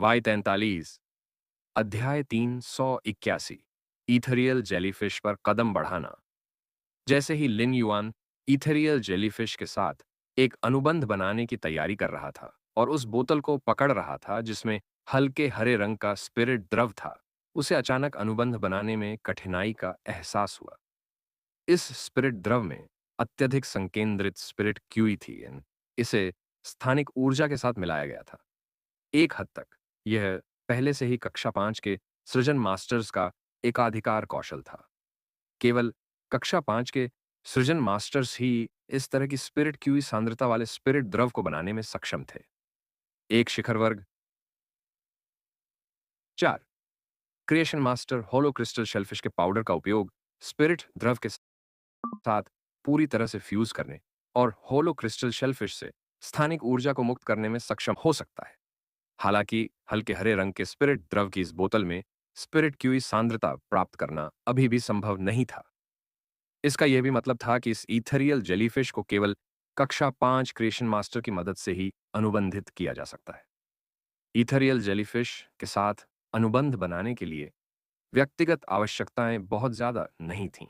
Y43 अध्याय 381 ईथरियल jellyfish पर कदम बढ़ाना। जैसे ही लिन युआन ईथरियल जेलीफिश के साथ एक अनुबंध बनाने की तैयारी कर रहा था और उस बोतल को पकड़ रहा था जिसमें हल्के हरे रंग का स्पिरिट द्रव था, उसे अचानक अनुबंध बनाने में कठिनाई का एहसास हुआ। इस स्पिरिट द्रव में अत्यधिक संकेंद्रित स्पिरिट क्यूई थी। इसे स्थानिक ऊर्जा के साथ मिलाया गया था। एक हद तक यह पहले से ही कक्षा 5 के सृजन मास्टर्स का एकाधिकार कौशल था। केवल कक्षा 5 के सृजन मास्टर्स ही इस तरह की स्पिरिट क्यूई सांद्रता वाले स्पिरिट द्रव को बनाने में सक्षम थे। एक शिखर वर्ग 4 क्रिएशन मास्टर होलो क्रिस्टल शेलफिश के पाउडर का उपयोग स्पिरिट द्रव के साथ पूरी तरह से फ्यूज करने और होलो क्रिस्टल शेलफिश से स्थानिक ऊर्जा को मुक्त करने में सक्षम हो सकता है। हालांकि हल्के हरे रंग के स्पिरिट द्रव की इस बोतल में स्पिरिट क्यूई सांद्रता प्राप्त करना अभी भी संभव नहीं था। इसका यह भी मतलब था कि इस ईथरियल जेलीफिश को केवल कक्षा 5 क्रिएशन मास्टर की मदद से ही अनुबंधित किया जा सकता है। ईथरियल जेलीफिश के साथ अनुबंध बनाने के लिए व्यक्तिगत आवश्यकताएं बहुत ज्यादा नहीं थीं।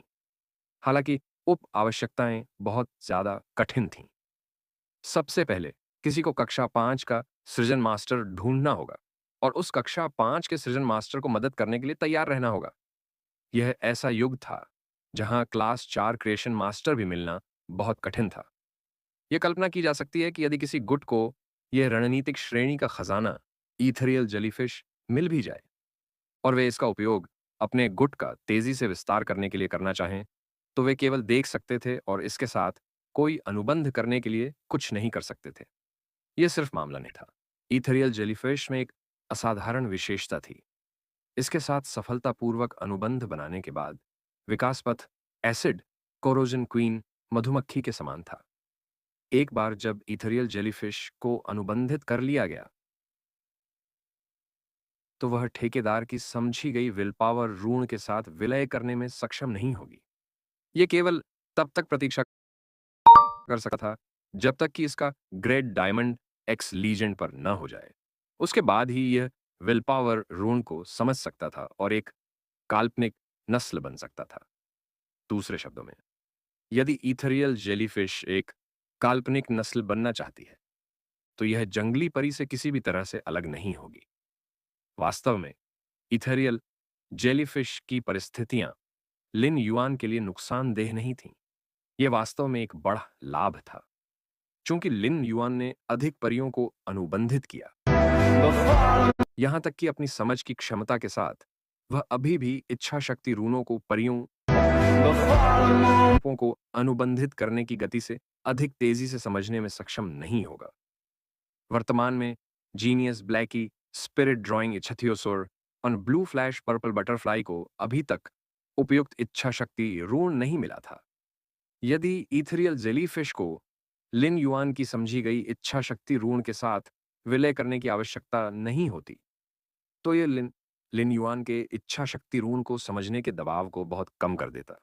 हालांकि उप आवश्यकताएं बहुत ज्यादा कठिन थीं। सबसे पहले किसी को कक्षा 5 का सृजन मास्टर ढूंढना होगा और उस कक्षा 5 के सृजन मास्टर को मदद करने के लिए तैयार रहना होगा। यह ऐसा युग था जहां क्लास 4 क्रिएशन मास्टर भी मिलना बहुत कठिन था। यह कल्पना की जा सकती है कि यदि किसी गुट को यह रणनीतिक श्रेणी का खजाना ईथरियल जेलीफिश मिल भी जाए और वे इसका उपयोग अपने गुट का तेजी से विस्तार करने के लिए करना चाहें, तो वे केवल देख सकते थे और इसके साथ कोई अनुबंध करने के लिए कुछ नहीं कर सकते थे। यह सिर्फ मामला नहीं था। ईथरियल जेलीफिश में एक असाधारण विशेषता थी। इसके साथ सफलतापूर्वक अनुबंध बनाने के बाद विकास पथ एसिड कोरोजन क्वीन मधुमक्खी के समान था। एक बार जब ईथरियल जेलीफिश को अनुबंधित कर लिया गया, तो वह ठेकेदार की समझी गई विल पावर ऋण के साथ विलय करने में सक्षम नहीं होगी। यह केवल तब तक प्रतीक्षा कर सकता था जब तक कि इसका ग्रेट डायमंड एक्स लीजेंड पर न हो जाए। उसके बाद ही यह विल पावर ऋण को समझ सकता था और एक काल्पनिक नस्ल बन सकता था। दूसरे शब्दों में, यदि ईथरियल जेलीफिश एक काल्पनिक नस्ल बनना चाहती है, तो यह जंगली परी से किसी भी तरह से अलग नहीं होगी। वास्तव में इथेरियल जेलीफिश की परिस्थितियां लिन युआन के लिए नुकसानदेह नहीं थीं। यह वास्तव में एक बड़ा लाभ था, चूंकि लिन युआन ने अधिक परियों को अनुबंधित किया। यहां तक कि अपनी समझ की क्षमता के साथ वह अभी भी इच्छा शक्ति रूनों को परियों को अनुबंधित करने की गति से अधिक तेजी से समझने में सक्षम नहीं होगा। वर्तमान में जीनियस ब्लैकी स्पिरिट ड्राइंग इच्छथियोसोर और ब्लू फ्लैश पर्पल बटरफ्लाई को अभी तक उपयुक्त इच्छा शक्ति ऋण नहीं मिला था। यदि ईथरियल जेलीफिश को लिन युआन की समझी गई इच्छा शक्ति ऋण के साथ विलय करने की आवश्यकता नहीं होती, तो यह लिन युआन के इच्छा शक्ति ऋण को समझने के दबाव को बहुत कम कर देता।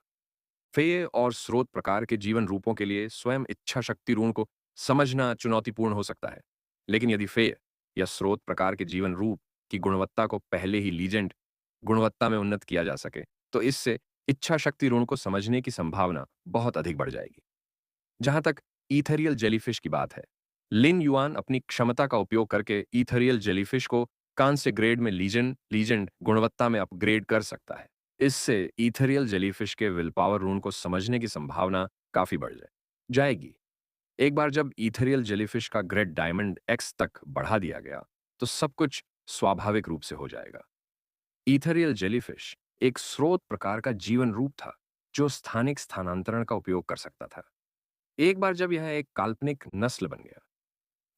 फेय और स्रोत प्रकार के जीवन रूपों के लिए स्वयं इच्छा शक्ति ऋण को समझना चुनौतीपूर्ण हो सकता है, लेकिन यदि फेय या स्रोत प्रकार के जीवन रूप की गुणवत्ता को पहले ही लीजेंड गुणवत्ता में उन्नत किया जा सके, तो इससे इच्छा शक्ति ऋण को समझने की संभावना बहुत अधिक बढ़ जाएगी। जहां तक ईथरियल जेलीफिश की बात है, लिन युआन अपनी क्षमता का उपयोग करके ईथरियल जेलीफिश को कांस्य ग्रेड में लीजेंड गुणवत्ता में अपग्रेड कर सकता है। इससे ईथरियल जेलीफिश के विल पावर रून को समझने की संभावना काफी बढ़ जाएगी। एक बार जब ईथरियल जेलीफिश का ग्रेड डायमंड एक्स तक बढ़ा दिया गया, तो सब कुछ स्वाभाविक रूप से हो जाएगा। ईथरियल जेलीफिश एक स्रोत प्रकार का जीवन रूप था जो स्थानिक स्थानांतरण का उपयोग कर सकता था। एक बार जब यह एक काल्पनिक नस्ल बन गया,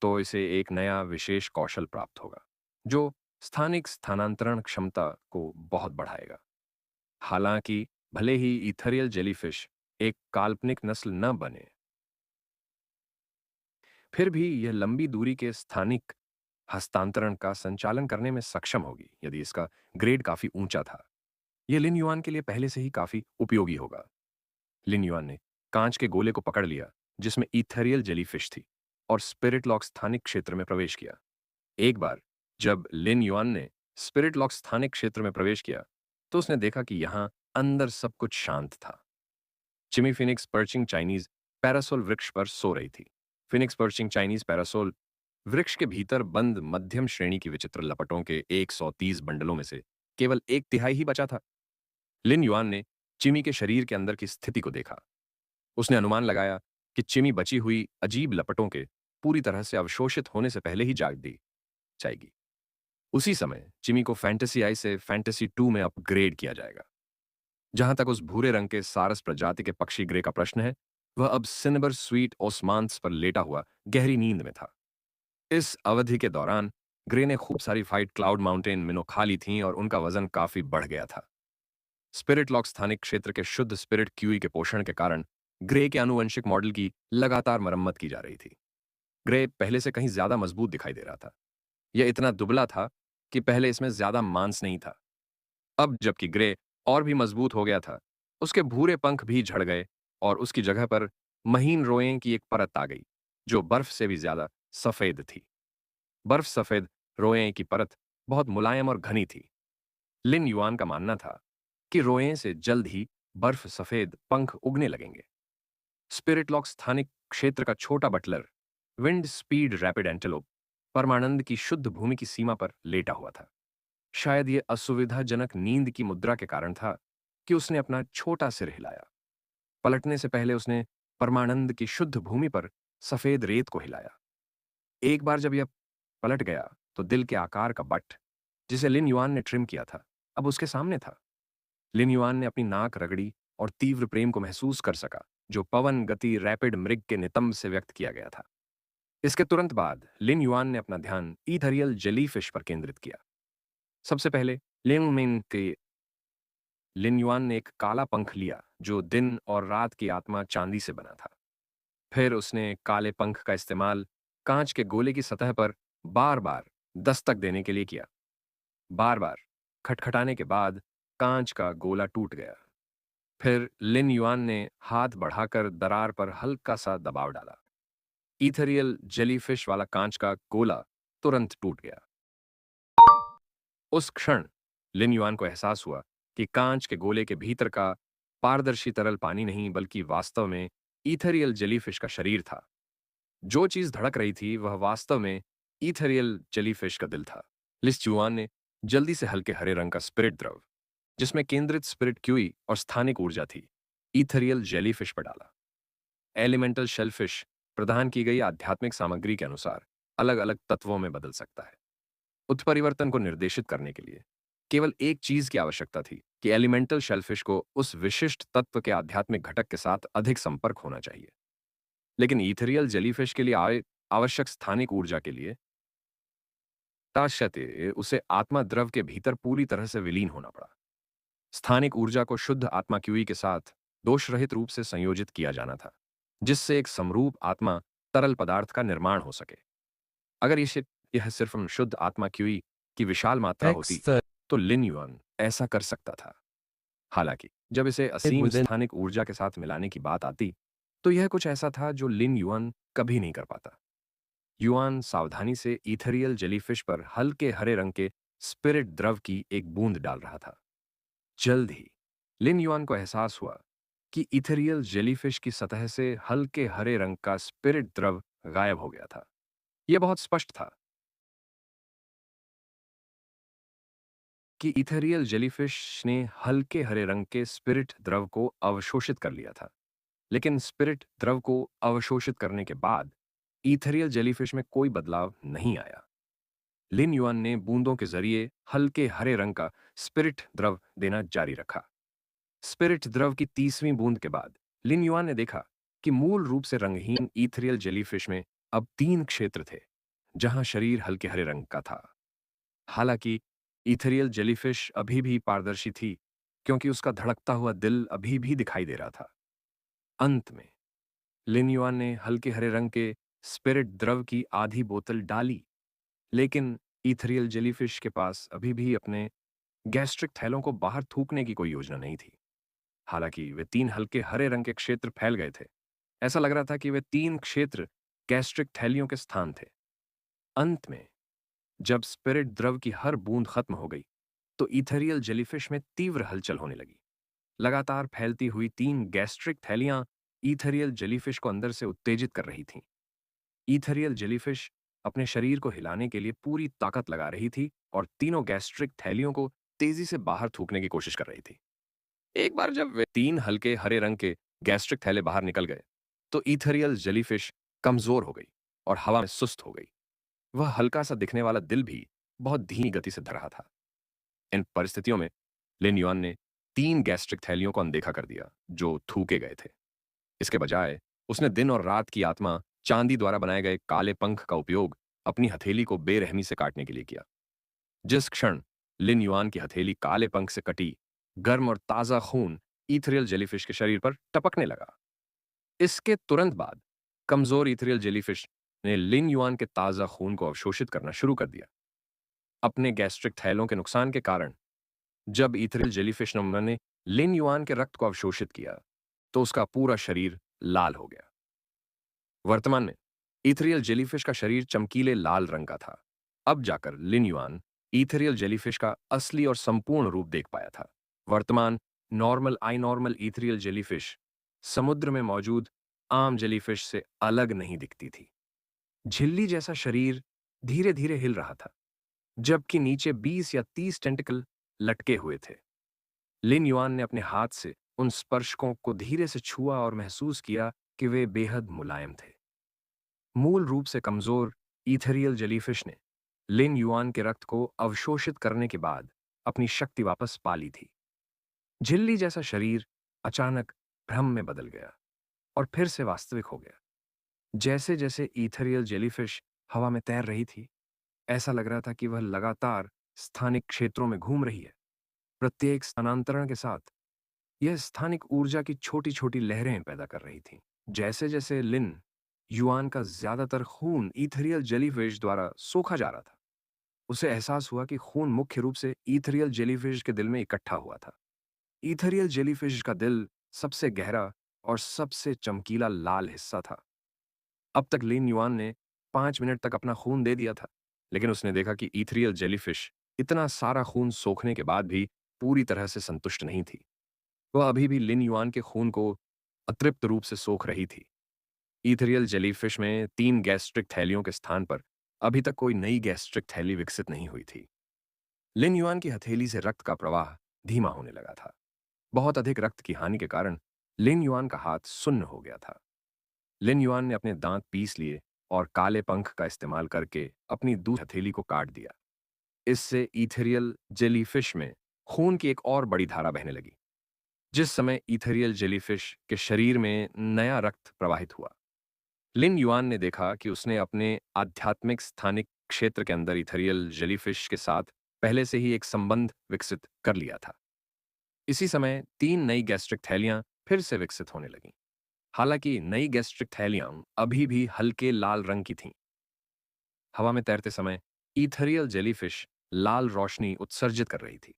तो इसे एक नया विशेष कौशल प्राप्त होगा जो स्थानिक स्थानांतरण क्षमता को बहुत बढ़ाएगा। हालांकि भले ही ईथरियल जेलीफिश एक काल्पनिक नस्ल न बने, फिर भी यह लंबी दूरी के स्थानिक हस्तांतरण का संचालन करने में सक्षम होगी यदि इसका ग्रेड काफी ऊंचा था। यह लिन युआन के लिए पहले से ही काफी उपयोगी होगा। लिन युआन ने कांच के गोले को पकड़ लिया जिसमें ईथरियल जेलीफिश थी और स्पिरिट लॉक स्थानिक क्षेत्र में प्रवेश किया। एक बार जब लिन युआन ने स्पिरिट लॉक स्थानिक क्षेत्र में प्रवेश किया तो उसने देखा कि यहाँ अंदर सब कुछ शांत था। चिमी फिनिक्स पर्चिंग चाइनीज पैरासोल वृक्ष पर सो रही थी। फिनिक्स पर्चिंग चाइनीज पैरासोल वृक्ष के भीतर बंद मध्यम श्रेणी की विचित्र लपटों के 130 बंडलों में से केवल एक तिहाई ही बचा था। लिन युआन ने चिमी के शरीर के अंदर की स्थिति को देखा। उसने अनुमान लगाया कि चिमी बची हुई अजीब लपटों के पूरी तरह से अवशोषित होने से पहले ही जाग दी जाएगी। उसी समय चिमी को फैंटेसी आई से फैंटेसी 2 में अपग्रेड किया जाएगा। जहां तक उस भूरे रंग के सारस प्रजाति के पक्षी ग्रे का प्रश्न है, वह अब सिनेबर स्वीट ओस्मांस पर लेटा हुआ गहरी नींद में था। इस अवधि के दौरान ग्रे ने खूब सारी फाइट क्लाउड माउंटेन मिनो खा ली थीं और उनका वजन काफी बढ़ गया था। स्पिरिट लॉक स्थानिक क्षेत्र के शुद्ध स्पिरिट क्यूई के पोषण के कारण ग्रे के आनुवंशिक मॉडल की लगातार मरम्मत की जा रही थी। ग्रे पहले से कहीं ज्यादा मजबूत दिखाई दे रहा था। यह इतना दुबला था कि पहले इसमें ज्यादा मांस नहीं था। अब जबकि ग्रे और भी मजबूत हो गया था, उसके भूरे पंख भी झड़ गए और उसकी जगह पर महीन रोएं की एक परत आ गई, जो बर्फ से भी ज्यादा सफेद थी। बर्फ सफेद रोएं की परत बहुत मुलायम और घनी थी। लिन युआन का मानना था कि रोएं से जल्द ही बर्फ सफेद पंख उगने लगेंगे। स्पिरिट लॉक स्थानिक क्षेत्र का छोटा butler wind speed rapid antelope परमानंद की शुद्ध भूमि की सीमा पर लेटा हुआ था। शायद ये असुविधाजनक नींद की मुद्रा के कारण था कि उसने अपना छोटा सिर हिलाया। पलटने से पहले उसने परमानंद की शुद्ध भूमि पर सफेद रेत को हिलाया। एक बार जब यह पलट गया तो दिल के आकार का बट, जिसे लिन युआन ने ट्रिम किया था, अब उसके सामने था। लिन युआन ने अपनी नाक रगड़ी और तीव्र प्रेम को महसूस कर सका, जो पवन गति रैपिड मृग के नितंब से व्यक्त किया गया था। इसके तुरंत बाद लिन युआन ने अपना ध्यान ईथरियल जेलीफिश पर केंद्रित किया। सबसे पहले लिन युआन ने एक काला पंख लिया जो दिन और रात की आत्मा चांदी से बना था। फिर उसने काले पंख का इस्तेमाल कांच के गोले की सतह पर बार बार दस्तक देने के लिए किया। बार बार खटखटाने के बाद कांच का गोला टूट गया। फिर लिन युआन ने हाथ बढ़ाकर दरार पर हल्का सा दबाव डाला। ईथरियल जेलीफिश वाला कांच का गोला तुरंत टूट गया। उस क्षण लिन युआन को एहसास हुआ कि कांच के गोले के भीतर का पारदर्शी तरल पानी नहीं बल्कि वास्तव में ईथरियल जेलीफिश का शरीर था। जो चीज धड़क रही थी वह वास्तव में ईथरियल जेलीफिश का दिल था। लिस युआन ने जल्दी से हल्के हरे रंग का स्पिरिट द्रव, जिसमें केंद्रित स्पिरिट क्यूई और स्थानिक ऊर्जा थी, ईथरियल जेलीफिश पर डाला। एलिमेंटल शेलफिश प्रदान की गई आध्यात्मिक सामग्री के अनुसार अलग अलग तत्वों में बदल सकता है। उत्परिवर्तन को निर्देशित करने के लिए केवल एक चीज की आवश्यकता थी कि एलिमेंटल शेलफिश को उस विशिष्ट तत्व के आध्यात्मिक घटक के साथ अधिक संपर्क होना चाहिए। लेकिन ईथेरियल जेलीफिश के लिए आवश्यक स्थानिक ऊर्जा के लिए ताशते उसे आत्मा द्रव के भीतर पूरी तरह से विलीन होना पड़ा। स्थानिक ऊर्जा को शुद्ध आत्मा क्यूई के साथ दोष रहित रूप से संयोजित किया जाना था, जिससे एक समरूप आत्मा तरल पदार्थ का निर्माण हो सके। अगर यह सिर्फ शुद्ध आत्मा क्यूई की विशाल मात्रा होती तो लिन युआन ऐसा कर सकता था। हालांकि जब इसे असीम स्थानिक ऊर्जा के साथ मिलाने की बात आती तो यह कुछ ऐसा था जो लिन युआन कभी नहीं कर पाता। युआन सावधानी से ईथेरियल जेलीफिश पर हल्के हरे रंग के स्पिरिट द्रव की एक बूंद डाल रहा था। जल्द ही लिन युआन को एहसास हुआ कि ईथेरियल जेलीफिश की सतह से हल्के हरे रंग का स्पिरिट द्रव गायब हो गया था। यह बहुत स्पष्ट था कि ईथेरियल जेलीफिश ने हल्के हरे रंग के स्पिरिट द्रव को अवशोषित कर लिया था। लेकिन स्पिरिट द्रव को अवशोषित करने के बाद ईथेरियल जेलीफिश में कोई बदलाव नहीं आया। लिन युआन ने बूंदों के जरिए हल्के हरे रंग का स्पिरिट द्रव देना जारी रखा। स्पिरिट द्रव की 30वीं बूंद के बाद लिन युआन ने देखा कि मूल रूप से रंगहीन ईथेरियल जेलीफिश में अब 3 क्षेत्र थे, जहां शरीर हल्के हरे रंग का था। हालांकि ईथेरियल जेलीफिश अभी भी पारदर्शी थी, क्योंकि उसका धड़कता हुआ दिल अभी भी दिखाई दे रहा था। अंत में लिन युआन ने हल्के हरे रंग के स्पिरिट द्रव की आधी बोतल डाली, लेकिन ईथेरियल जेलीफिश के पास अभी भी अपने गैस्ट्रिक थैलों को बाहर थूकने की कोई योजना नहीं थी। हालांकि वे 3 हल्के हरे रंग के क्षेत्र फैल गए थे। ऐसा लग रहा था कि वे 3 क्षेत्र गैस्ट्रिक थैलियों के स्थान थे। अंत में जब स्पिरिट द्रव की हर बूंद खत्म हो गई तो इथेरियल जेलीफिश में तीव्र हलचल होने लगी। लगातार फैलती हुई 3 गैस्ट्रिक थैलियां इथेरियल जेलीफिश को अंदर से उत्तेजित कर रही थीं। इथेरियल जेलीफिश अपने शरीर को हिलाने के लिए पूरी ताकत लगा रही थी और तीनों गैस्ट्रिक थैलियों को तेजी से बाहर थूकने की कोशिश कर रही थी। एक बार जब वे 3 हल्के हरे रंग के गैस्ट्रिक थैले बाहर निकल गए तो इथेरियल जेलीफिश कमजोर हो गई और हवा में सुस्त हो गई। वह हल्का सा दिखने वाला दिल भी बहुत धीमी गति से धर रहा था। इन परिस्थितियों में लिन युआन ने 3 गैस्ट्रिक थैलियों को अनदेखा कर दिया जो थूके गए थे। इसके बजाय उसने दिन और रात की आत्मा चांदी द्वारा बनाए गए काले पंख का उपयोग अपनी हथेली को बेरहमी से काटने के लिए किया। जिस क्षण लिन युआन की हथेली काले पंख से कटी, गर्म और ताजा खून इथेरियल जेलीफिश के शरीर पर टपकने लगा। इसके तुरंत बाद कमजोर इथेरियल जेलीफिश ने लिन युआन के ताजा खून को अवशोषित करना शुरू कर दिया। अपने गैस्ट्रिक थैलों के नुकसान के कारण जब इथेरियल जेलीफिश ने लिन युआन के रक्त को अवशोषित किया तो उसका पूरा शरीर लाल हो गया। वर्तमान में इथेरियल जेलीफिश का शरीर चमकीले लाल रंग का था। अब जाकर लिन युआन इथेरियल जेलीफिश का असली और संपूर्ण रूप देख पाया था। वर्तमान नॉर्मल आई नॉर्मल इथेरियल जेलीफिश समुद्र में मौजूद आम जेलीफिश से अलग नहीं दिखती थी। झिल्ली जैसा शरीर धीरे धीरे हिल रहा था जबकि नीचे 20 या 30 टेंटिकल लटके हुए थे। लिन युआन ने अपने हाथ से उन स्पर्शकों को धीरे से छुआ और महसूस किया कि वे बेहद मुलायम थे। मूल रूप से कमजोर इथेरियल जेलीफिश ने लिन युआन के रक्त को अवशोषित करने के बाद अपनी शक्ति वापस पा ली थी। झिल्ली जैसा शरीर अचानक भ्रम में बदल गया और फिर से वास्तविक हो गया। जैसे जैसे इथेरियल जेलीफिश हवा में तैर रही थी, ऐसा लग रहा था कि वह लगातार स्थानिक क्षेत्रों में घूम रही है। प्रत्येक स्थानांतरण के साथ यह स्थानिक ऊर्जा की छोटी छोटी लहरें पैदा कर रही थी। जैसे जैसे लिन युआन का ज्यादातर खून इथेरियल जेलीफिश द्वारा सोखा जा रहा था, उसे एहसास हुआ कि खून मुख्य रूप से इथेरियल जेलीफिश के दिल में इकट्ठा हुआ था। इथेरियल जेलीफिश का दिल सबसे गहरा और सबसे चमकीला लाल हिस्सा था। अब तक लिन युआन ने 5 मिनट तक अपना खून दे दिया था, लेकिन उसने देखा कि इथेरियल जेलीफिश इतना सारा खून सोखने के बाद भी पूरी तरह से संतुष्ट नहीं थी। वह अभी भी लिन युआन के खून को अतृप्त रूप से सोख रही थी। इथेरियल जेलीफिश में 3 गैस्ट्रिक थैलियों के स्थान पर अभी तक कोई नई गैस्ट्रिक थैली विकसित नहीं हुई थी। लिन युआन की हथेली से रक्त का प्रवाह धीमा होने लगा था। बहुत अधिक रक्त की हानि के कारण लिन युआन का हाथ सुन्न हो गया था। लिन युआन ने अपने दांत पीस लिए और काले पंख का इस्तेमाल करके अपनी दूसरी हथेली को काट दिया। इससे इथेरियल जेलीफिश में खून की एक और बड़ी धारा बहने लगी। जिस समय इथेरियल जेलीफिश के शरीर में नया रक्त प्रवाहित हुआ, लिन युआन ने देखा कि उसने अपने आध्यात्मिक स्थानिक क्षेत्र के अंदर इथेरियल जेलीफिश के साथ पहले से ही एक संबंध विकसित कर लिया था। इसी समय 3 नई गैस्ट्रिक थैलियां फिर से विकसित होने लगीं। हालांकि नई गैस्ट्रिक थैलियां अभी भी हल्के लाल रंग की थीं। हवा में तैरते समय इथेरियल जेलीफिश लाल रोशनी उत्सर्जित कर रही थी।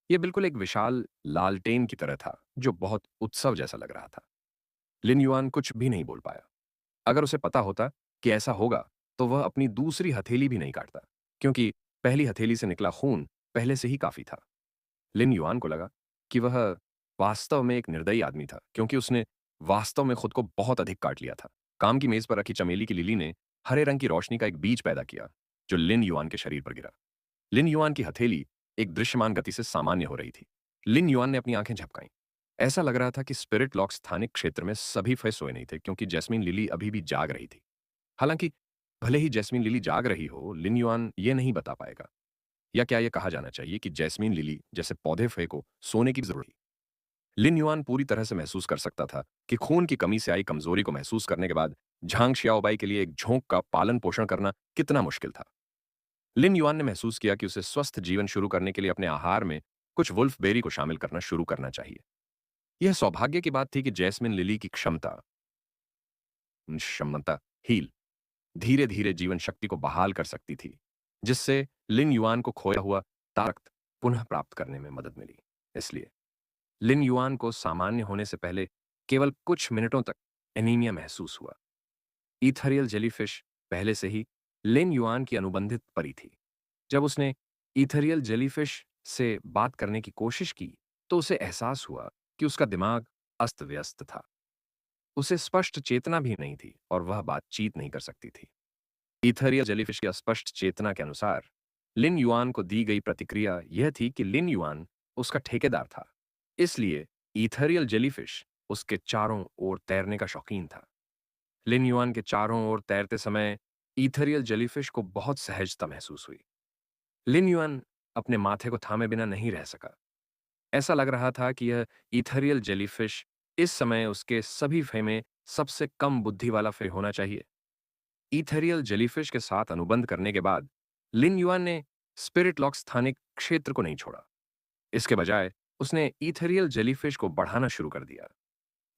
यह बिल्कुल एक विशाल लालटेन की तरह था जो बहुत उत्सव जैसा लग रहा था। लिन युआन कुछ भी नहीं बोल पाया। अगर उसे पता होता कि ऐसा होगा तो वह अपनी दूसरी हथेली भी नहीं काटता, क्योंकि पहली हथेली से निकला खून पहले से ही काफी था। लिन युआन को लगा कि वह वास्तव में एक निर्दयी आदमी था, क्योंकि उसने वास्तव में खुद को बहुत अधिक काट लिया था। काम की मेज पर रखी चमेली की लिली ने हरे रंग की रोशनी का एक बीज पैदा किया जो लिन युआन के शरीर पर गिरा। लिन युआन की हथेली एक दृश्यमान गति से सामान्य हो रही थी। लिन युआन ने अपनी आंखें झपकाईं। ऐसा लग रहा था कि स्पिरिट लॉक स्थानिक क्षेत्र में सभी फंसे सोए नहीं थे, क्योंकि जैस्मीन लिली अभी भी जाग रही थी। हालांकि भले ही जैस्मीन लिली जाग रही हो, लिन युआन ये नहीं बता पाएगा। या क्या यह कहा जाना चाहिए कि जैस्मीन लिली जैसे पौधे फे को सोने की जरूरत थी। लिन युआन पूरी तरह से महसूस कर सकता था कि खून की कमी से आई कमजोरी को महसूस करने के बाद झांग शियाओबाई के लिए एक झोंक का पालन पोषण करना कितना मुश्किल था। लिन युआन ने महसूस किया कि उसे स्वस्थ जीवन शुरू करने के लिए अपने आहार में कुछ वुल्फ बेरी को शामिल करना शुरू करना चाहिए। यह सौभाग्य की बात थी कि जैस्मिन लिली की क्षमता हील धीरे धीरे जीवन शक्ति को बहाल कर सकती थी, जिससे लिन युआन को खोया हुआ ताकत पुनः प्राप्त करने में मदद मिली। इसलिए लिन युआन को सामान्य होने से पहले केवल कुछ मिनटों तक एनीमिया महसूस हुआ। इथेरियल जेलीफिश पहले से ही लिन युआन की अनुबंधित परी थी। जब उसने ईथेरियल जेलीफिश से बात करने की कोशिश की, तो उसे एहसास हुआ कि उसका दिमाग अस्त-व्यस्त था। उसे स्पष्ट चेतना भी नहीं थी और वह बातचीत नहीं कर सकती थी। ईथेरियल जेलीफिश की अस्पष्ट चेतना के अनुसार लिन युआन को दी गई प्रतिक्रिया यह थी कि लिन युआन उसका ठेकेदार था। इसलिए ईथेरियल जेलीफिश उसके चारों ओर तैरने का शौकीन था। लिन युआन के चारों ओर तैरते समय ईथेरियल जेलीफिश को बहुत सहजता महसूस हुई। लिन युआन अपने माथे को थामे बिना नहीं रह सका। ऐसा लग रहा था कि यह ईथेरियल जेलीफिश इस समय उसके सभी फे में सबसे कम बुद्धि वाला फे होना चाहिए। ईथेरियल जेलीफिश के साथ अनुबंध करने के बाद लिन युआन ने स्पिरिट लॉक स्थानिक क्षेत्र को नहीं छोड़ा। इसके बजाय उसने ईथेरियल जेलीफिश को बढ़ाना शुरू कर दिया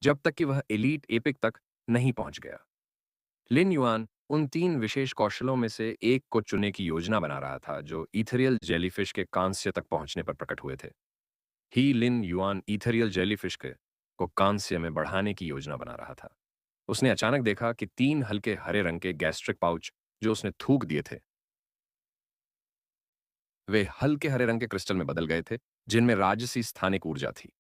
जब तक कि वह एलीट एपिक तक नहीं पहुंच गया। लिन युआन उन 3 विशेष कौशलों में से एक को चुनने की योजना बना रहा था जो ईथेरियल जेलीफिश के कांस्य तक पहुंचने पर प्रकट हुए थे। ही लिन युआन ईथेरियल जेलीफिश के को कांस्य में बढ़ाने की योजना बना रहा था। उसने अचानक देखा कि 3 हल्के हरे रंग के गैस्ट्रिक पाउच जो उसने थूक दिए थे, वे हल्के हरे रंग के क्रिस्टल में बदल गए थे, जिनमें राजसी स्थानिक ऊर्जा थी।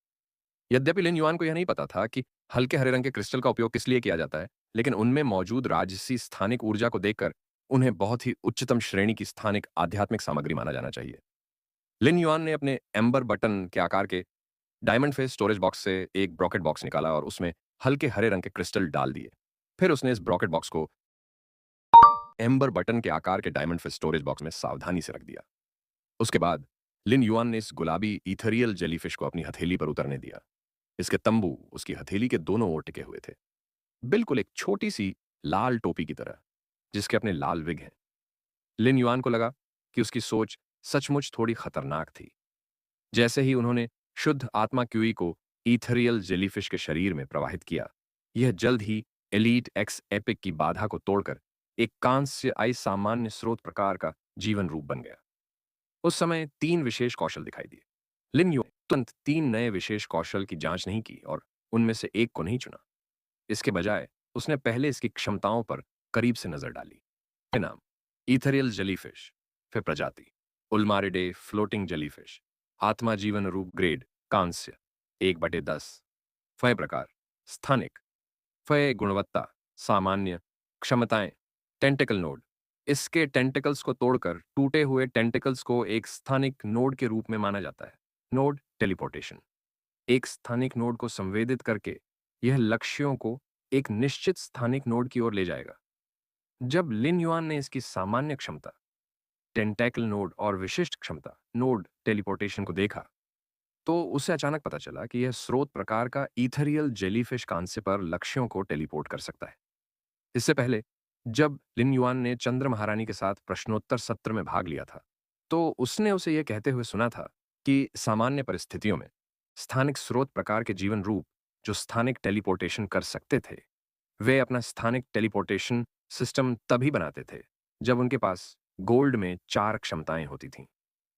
यद्यपि लिन युआन को यह नहीं पता था कि हल्के हरे रंग के क्रिस्टल का उपयोग किस लिए किया जाता है, लेकिन उनमें मौजूद राजसी स्थानिक ऊर्जा को देखकर उन्हें बहुत ही उच्चतम श्रेणी की स्थानिक आध्यात्मिक सामग्री माना जाना चाहिए। लिन युआन ने अपने एम्बर बटन के आकार के डायमंड फेस स्टोरेज बॉक्स से एक ब्रॉकेट बॉक्स निकाला और उसमें हल्के हरे रंग के क्रिस्टल डाल दिए। फिर उसने इस ब्रॉकेट बॉक्स को एम्बर बटन के आकार के डायमंड फेस स्टोरेज बॉक्स में सावधानी से रख दिया। उसके बाद लिन युआन ने इस गुलाबी ईथेरियल जेलीफिश को अपनी हथेली पर उतरने दिया। इसके तंबू उसकी हथेली के दोनों ओर टिके हुए थे, बिल्कुल एक छोटी सी लाल टोपी की तरह, जिसके अपने लाल विग हैं। लिन युआन को लगा कि उसकी सोच सचमुच थोड़ी खतरनाक थी। जैसे ही उन्होंने शुद्ध आत्मा क्यूई को ईथेरियल जेलीफिश के शरीर में प्रवाहित किया, यह जल्द ही एलीट एक्स एपिक की बाधा को तोड़कर एक कांस्य आई सामान्य स्रोत प्रकार का जीवन रूप बन गया। उस समय 3 विशेष कौशल दिखाई दिए। लिन यू तुरंत 3 नए विशेष कौशल की जांच नहीं की और उनमें से एक को नहीं चुना। इसके बजाय उसने पहले इसकी क्षमताओं पर करीब से नजर डाली। के नाम ईथेरियल जेलीफिश, फिर प्रजाति उल्मारिडे फ्लोटिंग जेलीफिश, आत्मा जीवन रूप ग्रेड कांस्य 1/10, फय प्रकार स्थानिक, फय गुणवत्ता सामान्य, क्षमताएं टेंटिकल नोड। इसके टेंटिकल्स को तोड़कर टूटे हुए टेंटिकल्स को एक स्थानिक नोड के रूप में माना जाता है। नोड टेलीपोर्टेशन, एक स्थानिक नोड को संवेदित करके यह लक्ष्यों को एक निश्चित स्थानिक नोड की ओर ले जाएगा। जब लिन युआन ने इसकी सामान्य क्षमता टेंटेकल नोड और विशिष्ट क्षमता नोड टेलीपोर्टेशन को देखा, तो उसे अचानक पता चला कि यह स्रोत प्रकार का ईथेरियल जेलीफिश कांस्य पर लक्ष्यों को टेलीपोर्ट कर सकता है। इससे पहले जब लिन युआन ने चंद्र महारानी के साथ प्रश्नोत्तर सत्र में भाग लिया था, तो उसने उसे यह कहते हुए सुना था कि सामान्य परिस्थितियों में स्थानिक स्रोत प्रकार के जीवन रूप जो स्थानिक टेलीपोर्टेशन कर सकते थे, वे अपना स्थानिक टेलीपोर्टेशन सिस्टम तभी बनाते थे जब उनके पास गोल्ड में 4 क्षमताएं होती थीं।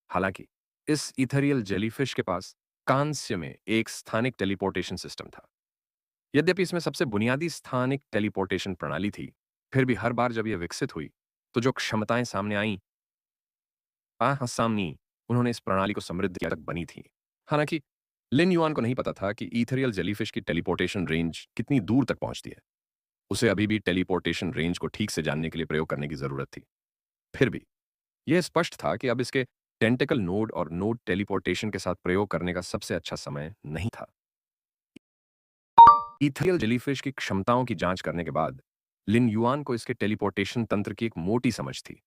हालांकि इस इथेरियल जेलीफिश के पास कांस्य में एक स्थानिक टेलीपोर्टेशन सिस्टम था। यद्यपि इसमें सबसे बुनियादी स्थानिक टेलीपोर्टेशन प्रणाली थी, फिर भी हर बार जब यह विकसित हुई, तो जो क्षमताएं सामने आईं, सामनी उन्होंने इस प्रणाली को समृद्ध किया तक बनी थी। हालांकि लिन युआन को नहीं पता था कि इथेरियल जेलीफिश की टेलीपोर्टेशन रेंज कितनी दूर तक पहुंचती है। उसे अभी भी टेलीपोर्टेशन रेंज को ठीक से जानने के लिए प्रयोग करने की जरूरत थी। फिर भी यह स्पष्ट था कि अब इसके टेंटिकल नोड और नोड टेलीपोर्टेशन के साथ प्रयोग करने का सबसे अच्छा समय नहीं था। इथेरियल जेलीफिश की क्षमताओं की जांच करने के बाद लिन युआन को इसके टेलीपोर्टेशन तंत्र की एक मोटी समझ थी।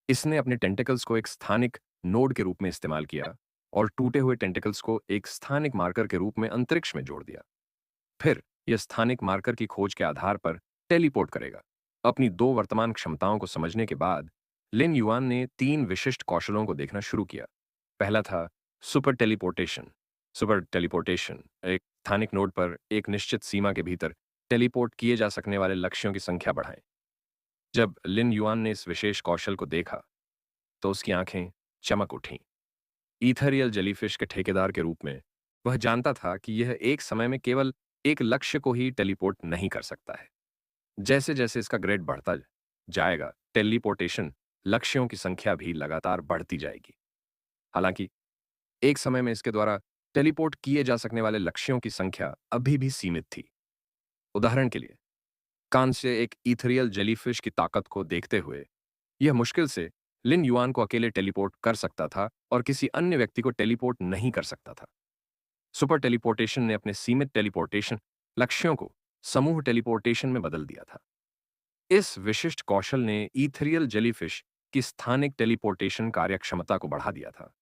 इसने अपने टेंटिकल्स को एक स्थानिक नोड के रूप में इस्तेमाल किया और टूटे हुए टेंटिकल्स को एक स्थानिक मार्कर के रूप में अंतरिक्ष में जोड़ दिया। फिर यह स्थानिक मार्कर की खोज के आधार पर टेलीपोर्ट करेगा। अपनी 2 वर्तमान क्षमताओं को समझने के बाद लिन युआन ने 3 विशिष्ट कौशलों को देखना शुरू किया। पहला था सुपर टेलीपोर्टेशन। सुपर टेलीपोर्टेशन एक स्थानिक नोड पर एक निश्चित सीमा के भीतर टेलीपोर्ट किए जा सकने वाले लक्ष्यों की संख्या बढ़ाएं। जब लिन युआन ने इस विशेष कौशल को देखा, तो उसकी आंखें चमक उठीं। ईथेरियल जेलीफिश के ठेकेदार के रूप में वह जानता था कि यह एक समय में केवल एक लक्ष्य को ही टेलीपोर्ट नहीं कर सकता है। जैसे जैसे इसका ग्रेड बढ़ता जाएगा, टेलीपोर्टेशन लक्ष्यों की संख्या भी लगातार बढ़ती जाएगी। हालांकि एक समय में इसके द्वारा टेलीपोर्ट किए जा सकने वाले लक्ष्यों की संख्या अभी भी सीमित थी। उदाहरण के लिए, कान से एक इथेरियल जेलीफिश की ताकत को देखते हुए यह मुश्किल से लिन युआन को अकेले टेलीपोर्ट कर सकता था और किसी अन्य व्यक्ति को टेलीपोर्ट नहीं कर सकता था। सुपर टेलीपोर्टेशन ने अपने सीमित टेलीपोर्टेशन लक्ष्यों को समूह टेलीपोर्टेशन में बदल दिया था। इस विशिष्ट कौशल ने इथेरियल जेलीफिश की स्थानिक टेलीपोर्टेशन कार्यक्षमता को बढ़ा दिया था,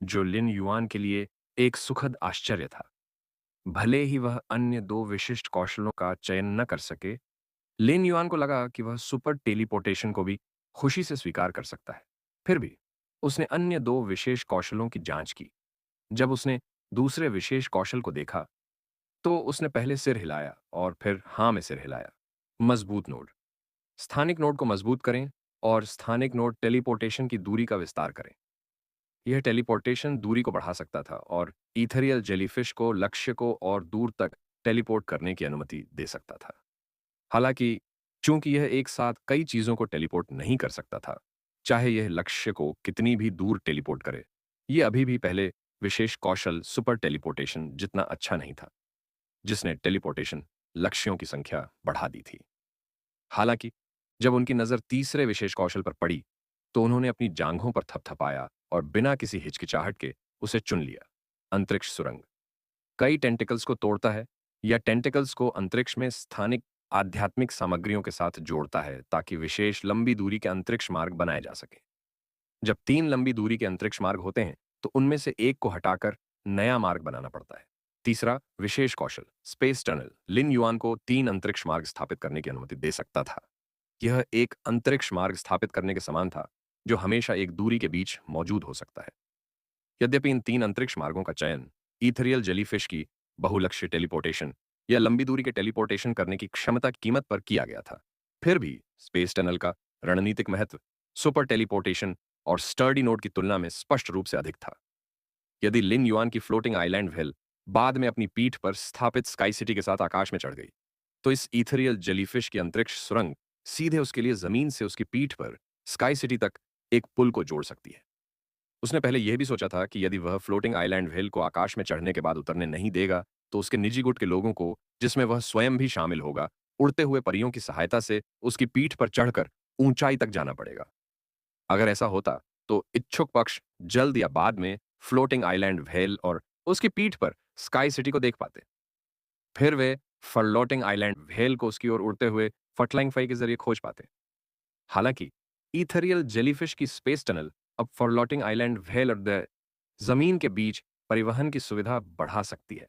जो लिन युआन के लिए एक सुखद आश्चर्य था। भले ही वह अन्य दो विशिष्ट कौशलों का चयन न कर सके, लिन युआन को लगा कि वह सुपर टेलीपोर्टेशन को भी खुशी से स्वीकार कर सकता है। फिर भी उसने अन्य दो विशेष कौशलों की जांच की। जब उसने दूसरे विशेष कौशल को देखा, तो उसने पहले सिर हिलाया और फिर हाँ में सिर हिलाया। मजबूत नोड। स्थानिक नोड को मजबूत करें और स्थानिक नोड टेलीपोर्टेशन की दूरी का विस्तार करें। यह टेलीपोर्टेशन दूरी को बढ़ा सकता था और इथेरियल जेलीफिश को लक्ष्य को और दूर तक टेलीपोर्ट करने की अनुमति दे सकता था। हालांकि चूंकि यह एक साथ कई चीजों को टेलीपोर्ट नहीं कर सकता था, चाहे यह लक्ष्य को कितनी भी दूर टेलीपोर्ट करे, यह अभी भी पहले विशेष कौशल सुपर टेलीपोर्टेशन जितना अच्छा नहीं था, जिसने टेलीपोर्टेशन लक्ष्यों की संख्या बढ़ा दी थी। हालांकि जब उनकी नजर तीसरे विशेष कौशल पर पड़ी, तो उन्होंने अपनी जांघों पर थपथपाया और बिना किसी हिचकिचाहट के उसे चुन लिया। अंतरिक्ष सुरंग कई टेंटिकल्स को तोड़ता है या टेंटिकल्स को अंतरिक्ष में स्थानिक आध्यात्मिक सामग्रियों के साथ जोड़ता है ताकि विशेष लंबी दूरी के अंतरिक्ष मार्ग बनाए जा सके। जब तीन लंबी दूरी के अंतरिक्ष मार्ग होते हैं, तो उनमें से एक को हटाकर नया मार्ग बनाना पड़ता है। तीसरा विशेष कौशल स्पेस टनल लिन युआन को तीन अंतरिक्ष मार्ग स्थापित करने की अनुमति दे सकता था। यह एक अंतरिक्ष मार्ग स्थापित करने के समान था, जो हमेशा एक दूरी के बीच मौजूद हो सकता है। यद्यपि इन तीन अंतरिक्ष मार्गों का चयन इथेरियल जेलीफिश की बहुलक्ष्य टेलीपोर्टेशन या लंबी दूरी के टेलीपोर्टेशन करने की क्षमता की कीमत पर किया गया था, फिर भी स्पेस टनल का रणनीतिक महत्व सुपर टेलीपोर्टेशन और स्टर्डी नोड की तुलना में स्पष्ट रूप से अधिक था। यदि लिन युआन की फ्लोटिंग आइलैंड व्हेल बाद में अपनी पीठ पर स्थापित स्काई सिटी के साथ आकाश में चढ़ गई, तो इस इथेरियल जेलीफिश की अंतरिक्ष सुरंग सीधे उसके लिए जमीन से उसकी पीठ पर स्काई सिटी तक एक पुल को जोड़ सकती है। उसने पहले यह भी सोचा था कि यदि वह फ्लोटिंग आइलैंड व्हेल को आकाश में चढ़ने के बाद उतरने नहीं देगा, तो उसके निजी गुट के लोगों को, जिसमें वह स्वयं भी शामिल होगा, उड़ते हुए परियों की सहायता से उसकी पीठ पर चढ़कर ऊंचाई तक जाना पड़ेगा। अगर ऐसा होता, तो इच्छुक पक्ष जल्द या बाद में फ्लोटिंग आइलैंड व्हेल और उसकी पीठ पर स्काई सिटी को देख पाते। फिर वे फ्लोटिंग आइलैंड व्हेल को उसकी ओर उड़ते हुए फटलाइंग फाई के जरिए खोज पाते। हालांकि इथेरियल जेलीफिश की स्पेस टनल अब फ्लोटिंग आइलैंड व्हेल और द जमीन के बीच परिवहन की सुविधा बढ़ा सकती है।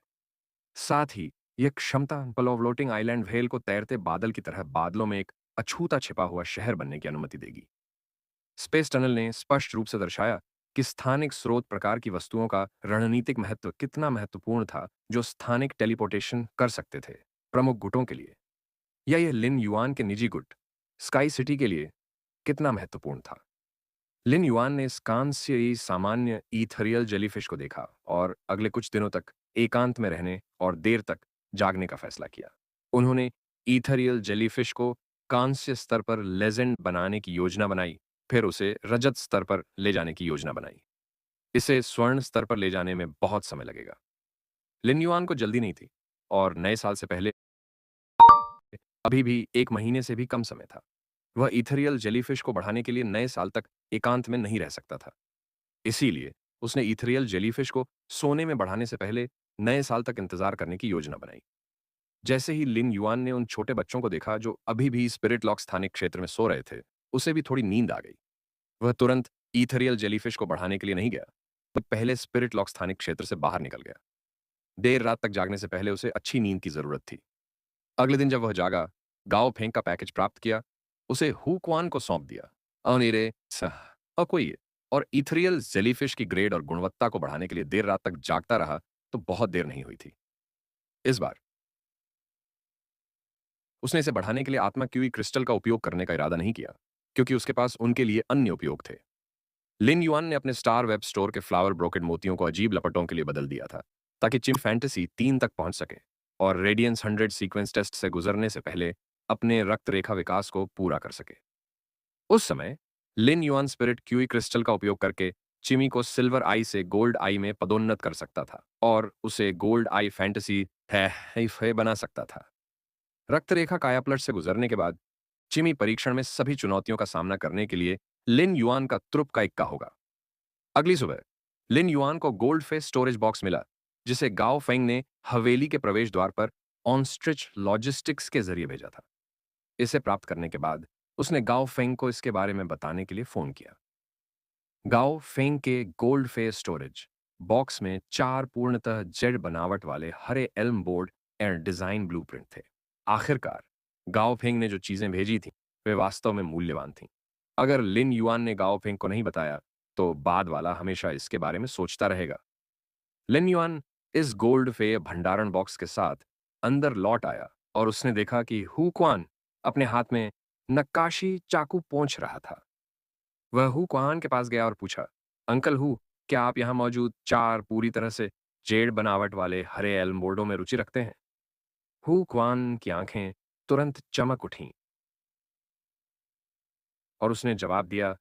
साथ ही यह क्षमता फ्लोटिंग आइलैंड व्हेल को तैरते बादल की तरह बादलों में एक अछूता छिपा हुआ शहर बनने की अनुमति देगी। स्पेस टनल ने स्पष्ट रूप से दर्शाया कि स्थानिक स्रोत प्रकार की वस्तुओं का रणनीतिक महत्व कितना महत्वपूर्ण था, जो स्थानिक टेलीपोर्टेशन कर सकते थे प्रमुख गुटों के लिए, या यह लिन युआन के निजी गुट स्काई सिटी के लिए कितना महत्वपूर्ण था। लिन युआन ने इस कान से सामान्य ईथरियल जेलीफिश को देखा और अगले कुछ दिनों तक एकांत में रहने और देर तक जागने का फैसला किया। उन्होंने ईथरियल जेलीफिश को कांस्य स्तर पर लेजेंड बनाने की योजना बनाई, फिर उसे रजत स्तर पर ले जाने की योजना बनाई। इसे स्वर्ण स्तर पर ले जाने में बहुत समय लगेगा। लिन युआन को जल्दी नहीं थी और नए साल से पहले अभी भी 1 महीने से भी कम समय था। वह इथेरियल जेलीफिश को बढ़ाने के लिए नए साल तक एकांत में नहीं रह सकता था। इसीलिए उसने इथेरियल जेलीफिश को सोने में बढ़ाने से पहले नए साल तक इंतजार करने की योजना बनाई। जैसे ही लिन युआन ने उन छोटे बच्चों को देखा जो अभी भी स्पिरिट लॉक स्थानिक क्षेत्र में सो रहे थे, उसे भी थोड़ी नींद आ गई। वह तुरंत इथेरियल जेलीफिश को बढ़ाने के लिए नहीं गया, वह पहले स्पिरिट लॉक स्थानिक क्षेत्र से बाहर निकल गया। देर रात तक जागने से पहले उसे अच्छी नींद की जरूरत थी। अगले दिन जब वह जागा, गाओ फेंक का पैकेज प्राप्त किया, उसे हु क्वान को सौंप दिया। अनिरे सह और कोई और इथेरियल जेलीफिश की ग्रेड और गुणवत्ता को बढ़ाने के लिए देर रात तक जागता रहा, तो बहुत देर नहीं हुई थी। इस बार उसने इसे बढ़ाने के लिए आत्मा क्यूई क्रिस्टल का उपयोग करने का इरादा नहीं किया, क्योंकि उसके पास उनके लिए अन्य उपयोग थे। लिन युआन ने अपने स्टार वेब स्टोर के फ्लावर ब्रोकेड मोतियों को अजीब लपटों के लिए बदल दिया था, ताकि चिम फैंटेसी 3 तक पहुंच सके और रेडियंस 100 सीक्वेंस टेस्ट से गुजरने से पहले अपने रक्त रेखा विकास को पूरा कर सके। उस समय लिन युआन स्पिरिट क्यूई क्रिस्टल का उपयोग करके चिमी को सिल्वर आई से गोल्ड आई में पदोन्नत कर सकता था और उसे गोल्ड आई फैंटेसी है बना सकता था। रक्तरेखा कायापलट से गुजरने के बाद चिमी परीक्षण में सभी चुनौतियों का सामना करने के लिए लिन युआन का त्रुप का इक्का होगा। अगली सुबह लिन युआन को गोल्ड फेस स्टोरेज बॉक्स मिला, जिसे गाओ फेंग ने हवेली के प्रवेश द्वार पर ऑनस्ट्रिच लॉजिस्टिक्स के जरिए भेजा था। इसे प्राप्त करने के बाद उसने गाओ फेंग को इसके बारे में बताने के लिए फोन किया। गाओ फेंग के गोल्ड फेस स्टोरेज बॉक्स में 4 पूर्णतः जेड बनावट वाले हरे elm board and design blueprint थे। आखिरकार गाओ फेंग ने जो चीजें भेजी थीं वे वास्तव में मूल्यवान थीं। अगर लिन युआन ने गाओ फेंग को नहीं बताया तो बाद वाला हमेशा इसके बारे में सोचता रहेगा। लिन युआन इस गोल्ड फे भंडारण बॉक्स के साथ अंदर लौट आया और उसने देखा कि हु क्वान अपने हाथ में नक्काशी चाकू पोंछ रहा था। वह हु क्वान के पास गया और पूछा, अंकल हु, क्या आप यहाँ मौजूद 4 पूरी तरह से जेड बनावट वाले हरे एल्म बोर्डों में रुचि रखते हैं? हु क्वान की आंखें तुरंत चमक उठीं और उसने जवाब दिया,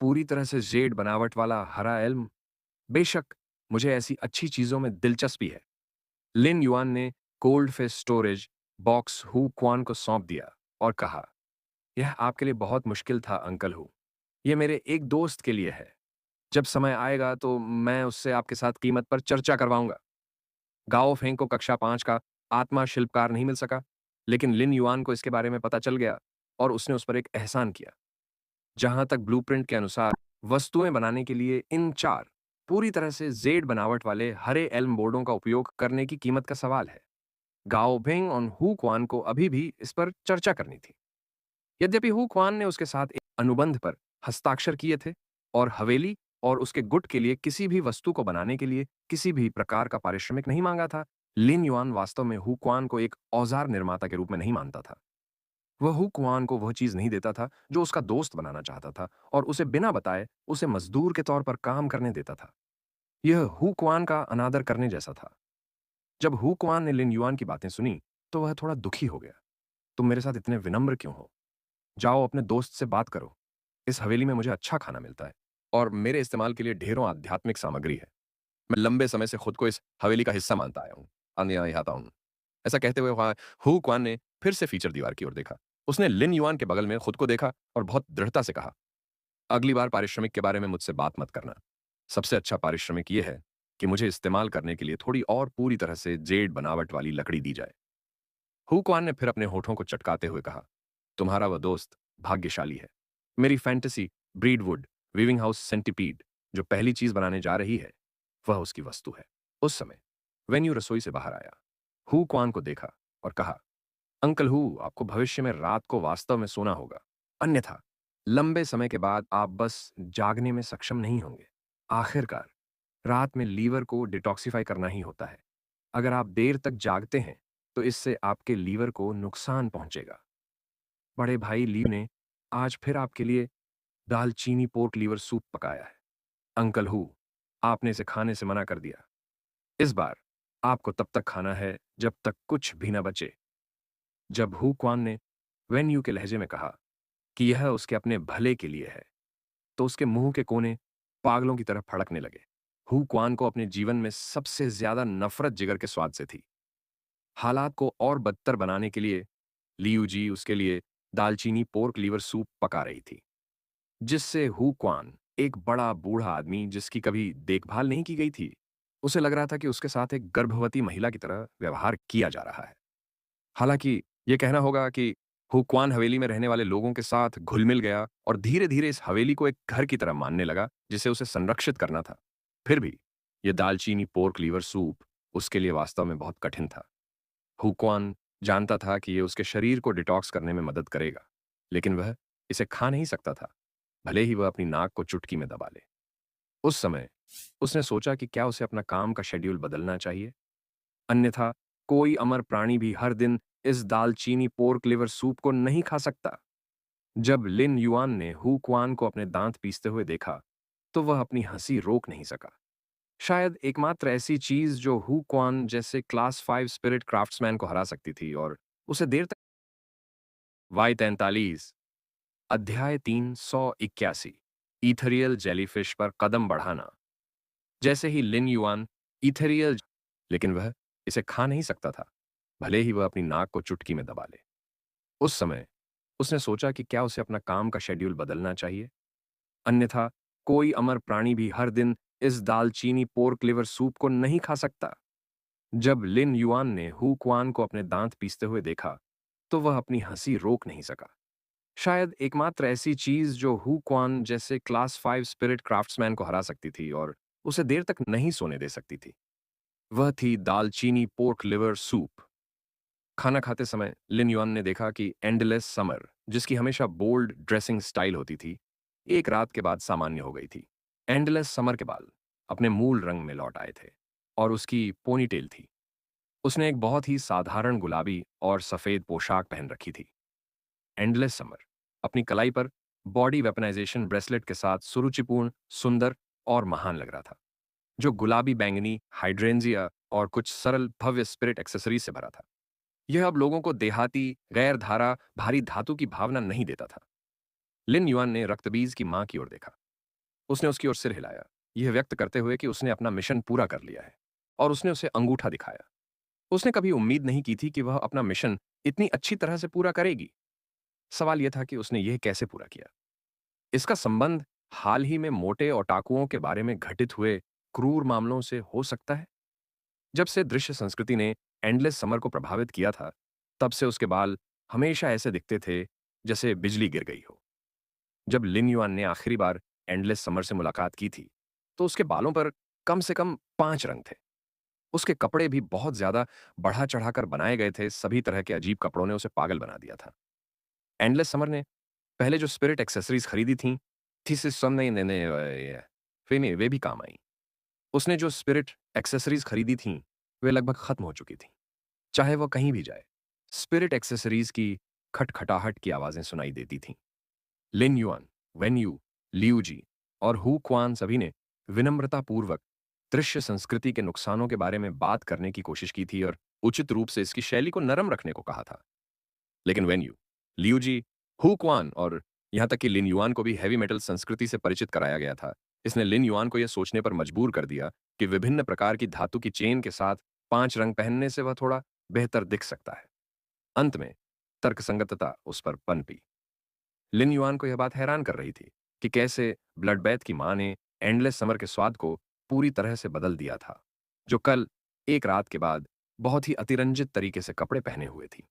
पूरी तरह से जेड बनावट वाला हरा एल्म? बेशक, मुझे ऐसी अच्छी चीजों में दिलचस्पी है। लिन युआन ने cold fish storage box Hu Quan को सौंप दिया और कहा, यह आपके लिए बहुत मुश्किल था अंकल हु। यह मेरे एक दोस्त के लिए है। जब समय आएगा तो मैं उससे आपके साथ कीमत पर चर्चा करवाऊंगा। गाओ फेंग को कक्षा 5 का आत्मा शिल्पकार नहीं मिल सका, लेकिन लिन युआन को इसके बारे में पता चल गया और उसने उस पर एक एहसान किया। जहां तक ब्लूप्रिंट के अनुसार वस्तुएं बनाने के लिए इन 4 पूरी तरह से जेड बनावट वाले हरे एल्म बोर्डों का उपयोग करने की कीमत का सवाल है। गाओ भेंग और हु क्वान को अभी भी इस पर चर्चा करनी थी। यद्यपि हु क्वान ने उसके साथ एक अनुबंध पर हस्ताक्षर किए थे और हवेली और उसके गुट के लिए किसी भी वस्तु को बनाने के लिए किसी भी प्रकार का पारिश्रमिक नहीं मांगा था, लिन युआन वास्तव में हु क्वान को एक औजार निर्माता के रूप में नहीं मानता था। वह हु क्वान को वह चीज नहीं देता था जो उसका दोस्त बनाना चाहता था और उसे बिना बताए उसे मजदूर के तौर पर काम करने देता था। यह हु क्वान का अनादर करने जैसा था। जब हु क्वान ने लिन युआन की बातें सुनी तो वह थोड़ा दुखी हो गया। तुम मेरे साथ इतने विनम्र क्यों हो? जाओ अपने दोस्त से बात करो। इस हवेली में मुझे अच्छा खाना मिलता है और मेरे इस्तेमाल के लिए ढेरों आध्यात्मिक सामग्री है। मैं लंबे समय से खुद को इस हवेली का हिस्सा मानता आया हूँ। अन्य आता हूँ। ऐसा कहते हुए वहां हु क्वान ने फिर से फीचर दीवार की ओर देखा। उसने लिन युआन के बगल में खुद को देखा और बहुत दृढ़ता से कहा, अगली बार पारिश्रमिक के बारे में मुझसे बात मत करना। सबसे अच्छा पारिश्रमिक यह है कि मुझे इस्तेमाल करने के लिए थोड़ी और पूरी तरह से जेड बनावट वाली लकड़ी दी जाए। हु क्वान ने फिर अपने होठों को चटकाते हुए कहा, तुम्हारा वह दोस्त भाग्यशाली है। मेरी फैंटेसी ब्रीडवुड वीविंग हाउस सेंटिपीड जो पहली चीज बनाने जा रही है वह उसकी वस्तु है। उस समय वेन्यू रसोई से बाहर आया, हु क्वान को देखा और कहा, अंकल हु, आपको भविष्य में रात को वास्तव में सोना होगा, अन्यथा लंबे समय के बाद आप बस जागने में सक्षम नहीं होंगे। आखिरकार रात में लीवर को डिटॉक्सिफाई करना ही होता है। अगर आप देर तक जागते हैं तो इससे आपके लीवर को नुकसान पहुंचेगा। बड़े भाई ली ने आज फिर आपके लिए दालचीनी पोर्क लीवर सूप पकाया है। अंकल हु, आपने इसे खाने से मना कर दिया। इस बार आपको तब तक खाना है जब तक कुछ भी न बचे। जब हु क्वान ने वेन्यू के लहजे में कहा कि यह उसके अपने भले के लिए है, तो उसके मुंह के कोने पागलों की तरह फड़कने लगे। हु क्वान को अपने जीवन में सबसे ज्यादा नफरत जिगर के स्वाद से थी। हालात को और बदतर बनाने के लिए लियू जी उसके लिए दालचीनी पोर्क लीवर सूप पका रही थी, जिससे हु क्वान, एक बड़ा बूढ़ा आदमी जिसकी कभी देखभाल नहीं की गई थी, उसे लग रहा था कि उसके साथ एक गर्भवती महिला की तरह व्यवहार किया जा रहा है। हालांकि यह कहना होगा कि हुक्वान हवेली में रहने वाले लोगों के साथ घुल मिल गया और धीरे धीरे इस हवेली को एक घर की तरह मानने लगा जिसे उसे संरक्षित करना था। फिर भी यह दालचीनी पोर्क लीवर सूप उसके लिए वास्तव में बहुत कठिन था। हुक्वान जानता था कि यह उसके शरीर को डिटॉक्स करने में मदद करेगा, लेकिन वह इसे खा नहीं सकता था, भले ही वह अपनी नाक को चुटकी में दबा ले। उस समय उसने सोचा कि क्या उसे अपना काम का शेड्यूल बदलना चाहिए, अन्यथा कोई अमर प्राणी भी हर दिन इस दालचीनी पोर्क लिवर सूप को नहीं खा सकता। जब लिन युआन ने हु क्वान को अपने दांत पीसते हुए देखा तो वह अपनी हंसी रोक नहीं सका। शायद एकमात्र ऐसी चीज जो हु क्वान जैसे क्लास 5 स्पिरिट क्राफ्ट्समैन को हरा सकती थी और उसे देर तक वाई 43 अध्याय 381 ईथरियल जेलीफिश पर कदम बढ़ाना। जैसे ही लिन युआन ईथरियल, लेकिन वह इसे खा नहीं सकता था, भले ही वह अपनी नाक को चुटकी में दबा ले। उस समय उसने सोचा कि क्या उसे अपना काम का शेड्यूल बदलना चाहिए, अन्यथा कोई अमर प्राणी भी हर दिन इस दालचीनी पोर्क लिवर सूप को नहीं खा सकता। जब लिन युआन ने हु क्वान को अपने दांत पीसते हुए देखा, तो वह अपनी हंसी रोक नहीं सका। शायद एकमात्र ऐसी चीज जो हु क्वान जैसे क्लास 5 स्पिरिट क्राफ्ट्समैन को हरा सकती थी और उसे देर तक नहीं सोने दे सकती थी, वह थी दालचीनी पोर्क लिवर सूप। खाना खाते समय लिन युआन ने देखा कि एंडलेस समर, जिसकी हमेशा बोल्ड ड्रेसिंग स्टाइल होती थी, एक रात के बाद सामान्य हो गई थी। एंडलेस समर के बाल अपने मूल रंग में लौट आए थे और उसकी पोनीटेल थी। उसने एक बहुत ही साधारण गुलाबी और सफेद पोशाक पहन रखी थी। एंडलेस समर अपनी कलाई पर बॉडी वेपनाइजेशन ब्रेसलेट के साथ सुरुचिपूर्ण, सुंदर और महान लग रहा था, जो गुलाबी, बैंगनी, हाइड्रेंजिया और कुछ सरल भव्य स्पिरिट एक्सेसरीज से भरा था। यह अब लोगों को देहाती, गैर धारा, भारी धातु की भावना नहीं देता था। लिन युआन ने रक्तबीज की मां की ओर देखा। उसने उसकी ओर सिर हिलाया, यह व्यक्त करते हुए कि उसने अपना मिशन पूरा कर लिया है, और उसने उसे अंगूठा दिखाया। उसने कभी उम्मीद नहीं की थी कि वह अपना मिशन इतनी अच्छी तरह से पूरा करेगी। सवाल यह था कि उसने यह कैसे पूरा किया। इसका संबंध हाल ही में मोटे ओटाकुओं के बारे में घटित हुए क्रूर मामलों से हो सकता है। जब से दृश्य संस्कृति ने एंडलेस समर को प्रभावित किया था, तब से उसके बाल हमेशा ऐसे दिखते थे जैसे बिजली गिर गई हो। जब लिन युआन ने आखिरी बार एंडलेस समर से मुलाकात की थी, तो उसके बालों पर कम से कम 5 रंग थे। उसके कपड़े भी बहुत ज्यादा बढ़ा चढ़ाकर बनाए गए थे। सभी तरह के अजीब कपड़ों ने उसे पागल बना दिया था। एंडलेस समर ने पहले जो स्पिरिट एक्सेसरीज खरीदी थी, थीसिस समने ने ने वे में वे भी काम आई। उसने जो स्पिरिट एक्सेसरीज खरीदी थीं, वे लगभग खत्म हो चुकी थीं। चाहे वह कहीं भी जाए, स्पिरिट एक्सेसरीज की खटखटाहट की आवाजें सुनाई देती थीं। लिन युआन, वेन यू, लियू जी और हु क्वान सभी ने विनम्रतापूर्वक दृश्य संस्कृति के नुकसानों के बारे में बात करने की कोशिश की थी और उचित रूप से इसकी शैली को नरम रखने को कहा था। लेकिन Wen Yu, Liu Ji, Hu Quan और यहां तक कि लिन युआन को भी हैवी मेटल संस्कृति से परिचित कराया गया था। इसने लिन युआन को यह सोचने पर मजबूर कर दिया कि विभिन्न प्रकार की धातु की चेन के साथ 5 रंग पहनने से वह थोड़ा बेहतर दिख सकता है। अंत में तर्कसंगतता उस पर पनपी। लिन युआन को यह बात हैरान कर रही थी कि कैसे ब्लडबैथ की मां ने एंडलेस समर के स्वाद को पूरी तरह से बदल दिया था, जो कल एक रात के बाद बहुत ही अतिरंजित तरीके से कपड़े पहने हुए थी।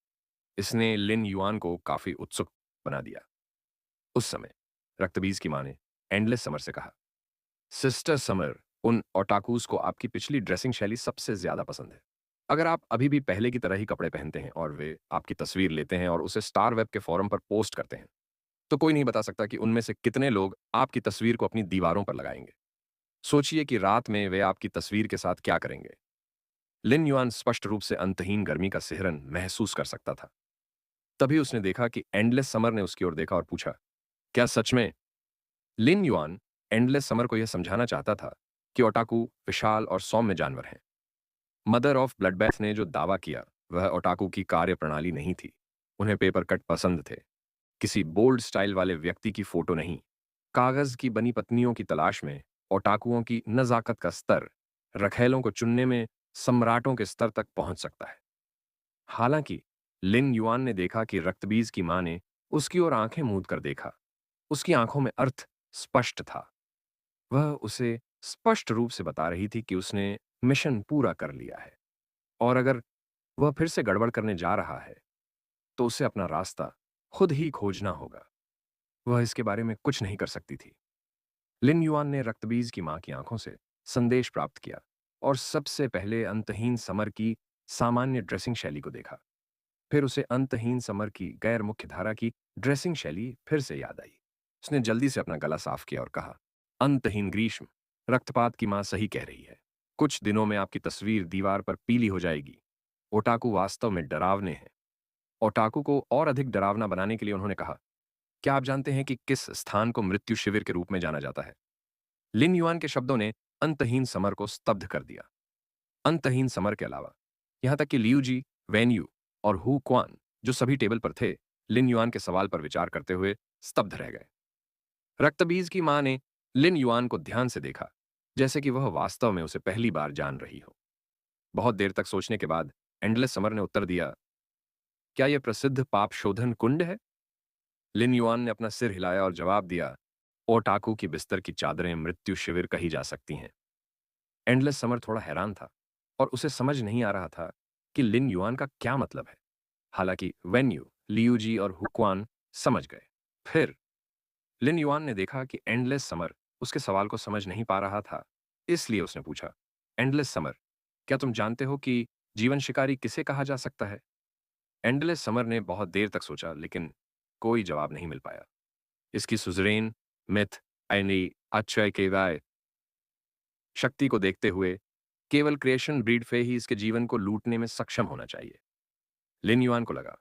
इसने लिन युआन को काफी उत्सुक बना दिया। उस समय रक्तबीज की मां ने एंडलेस समर से कहा, सिस्टर समर, उन ओटाकूज को आपकी पिछली ड्रेसिंग शैली सबसे ज्यादा पसंद है। अगर आप अभी भी पहले की तरह ही कपड़े पहनते हैं और वे आपकी तस्वीर लेते हैं और उसे स्टार वेब के फोरम पर पोस्ट करते हैं, तो कोई नहीं बता सकता कि उनमें से कितने लोग आपकी तस्वीर को अपनी दीवारों पर लगाएंगे। सोचिए कि रात में वे आपकी तस्वीर के साथ क्या करेंगे। लिन युआन स्पष्ट रूप से अंतहीन गर्मी का सिहरन महसूस कर सकता था। तभी उसने देखा कि एंडलेस समर ने उसकी ओर देखा और पूछा, क्या सच में? लिन युआन एंडलेस समर को यह समझाना चाहता था कि ओटाकू विशाल और सौम्य जानवर हैं। मदर ऑफ ब्लडबैथ ने जो दावा किया, वह ओटाकू की कार्य प्रणाली नहीं थी। उन्हें पेपर कट पसंद थे, किसी बोल्ड स्टाइल वाले व्यक्ति की फोटो नहीं। कागज की बनी पत्नियों की तलाश में ओटाकुओं की नजाकत का स्तर रखेलों को चुनने में सम्राटों के स्तर तक पहुंच सकता है। हालांकि लिन युआन ने देखा कि रक्तबीज की मां ने उसकी ओर आंखें मूंद कर देखा। उसकी आंखों में अर्थ स्पष्ट था। वह उसे स्पष्ट रूप से बता रही थी कि उसने मिशन पूरा कर लिया है, और अगर वह फिर से गड़बड़ करने जा रहा है, तो उसे अपना रास्ता खुद ही खोजना होगा। वह इसके बारे में कुछ नहीं कर सकती थी। लिन युआन ने रक्तबीज की मां की आंखों से संदेश प्राप्त किया और सबसे पहले अंतहीन समर की सामान्य ड्रेसिंग शैली को देखा। फिर उसे अंतहीन समर की गैर मुख्य धारा की ड्रेसिंग शैली फिर से याद आई। उसने जल्दी से अपना गला साफ किया और कहा, अंतहीन ग्रीष्म, रक्तपात की मां सही कह रही है। कुछ दिनों में आपकी तस्वीर दीवार पर पीली हो जाएगी। ओटाकू वास्तव में डरावने हैं। ओटाकू को और अधिक डरावना बनाने के लिए उन्होंने कहा, क्या आप जानते हैं कि किस स्थान को मृत्यु शिविर के रूप में जाना जाता है? लिन युआन के शब्दों ने अंतहीन समर को स्तब्ध कर दिया। अंतहीन समर के अलावा यहां तक कि लियू जी, वैन यू और हु क्वान, जो सभी टेबल पर थे, लिन युआन के सवाल पर विचार करते हुए स्तब्ध रह गए। रक्तबीज की मां ने लिन युआन को ध्यान से देखा, जैसे कि वह वास्तव में उसे पहली बार जान रही हो। बहुत देर तक सोचने के बाद एंडलेस समर ने उत्तर दिया, क्या यह प्रसिद्ध पाप शोधन कुंड है? लिन युआन ने अपना सिर हिलाया और जवाब दिया, ओटाकू की बिस्तर की चादरें मृत्यु शिविर कही जा सकती हैं। एंडलेस समर थोड़ा हैरान था और उसे समझ नहीं आ रहा था कि लिन युआन का क्या मतलब है। हालांकि वेन्यू, लियूजी और हुक्वान समझ गए। फिर लिन युआन ने देखा कि एंडलेस समर उसके सवाल को समझ नहीं पा रहा था, इसलिए उसने पूछा, एंडलेस समर, क्या तुम जानते हो कि जीवन शिकारी किसे कहा जा सकता है? एंडलेस समर ने बहुत देर तक सोचा, लेकिन कोई जवाब नहीं मिल पाया। इसकी सुजरेन मिथ एनी अक्षय केवाय शक्ति को देखते हुए केवल क्रिएशन ब्रीड फे ही इसके जीवन को लूटने में सक्षम होना चाहिए। लिन युआन को लगा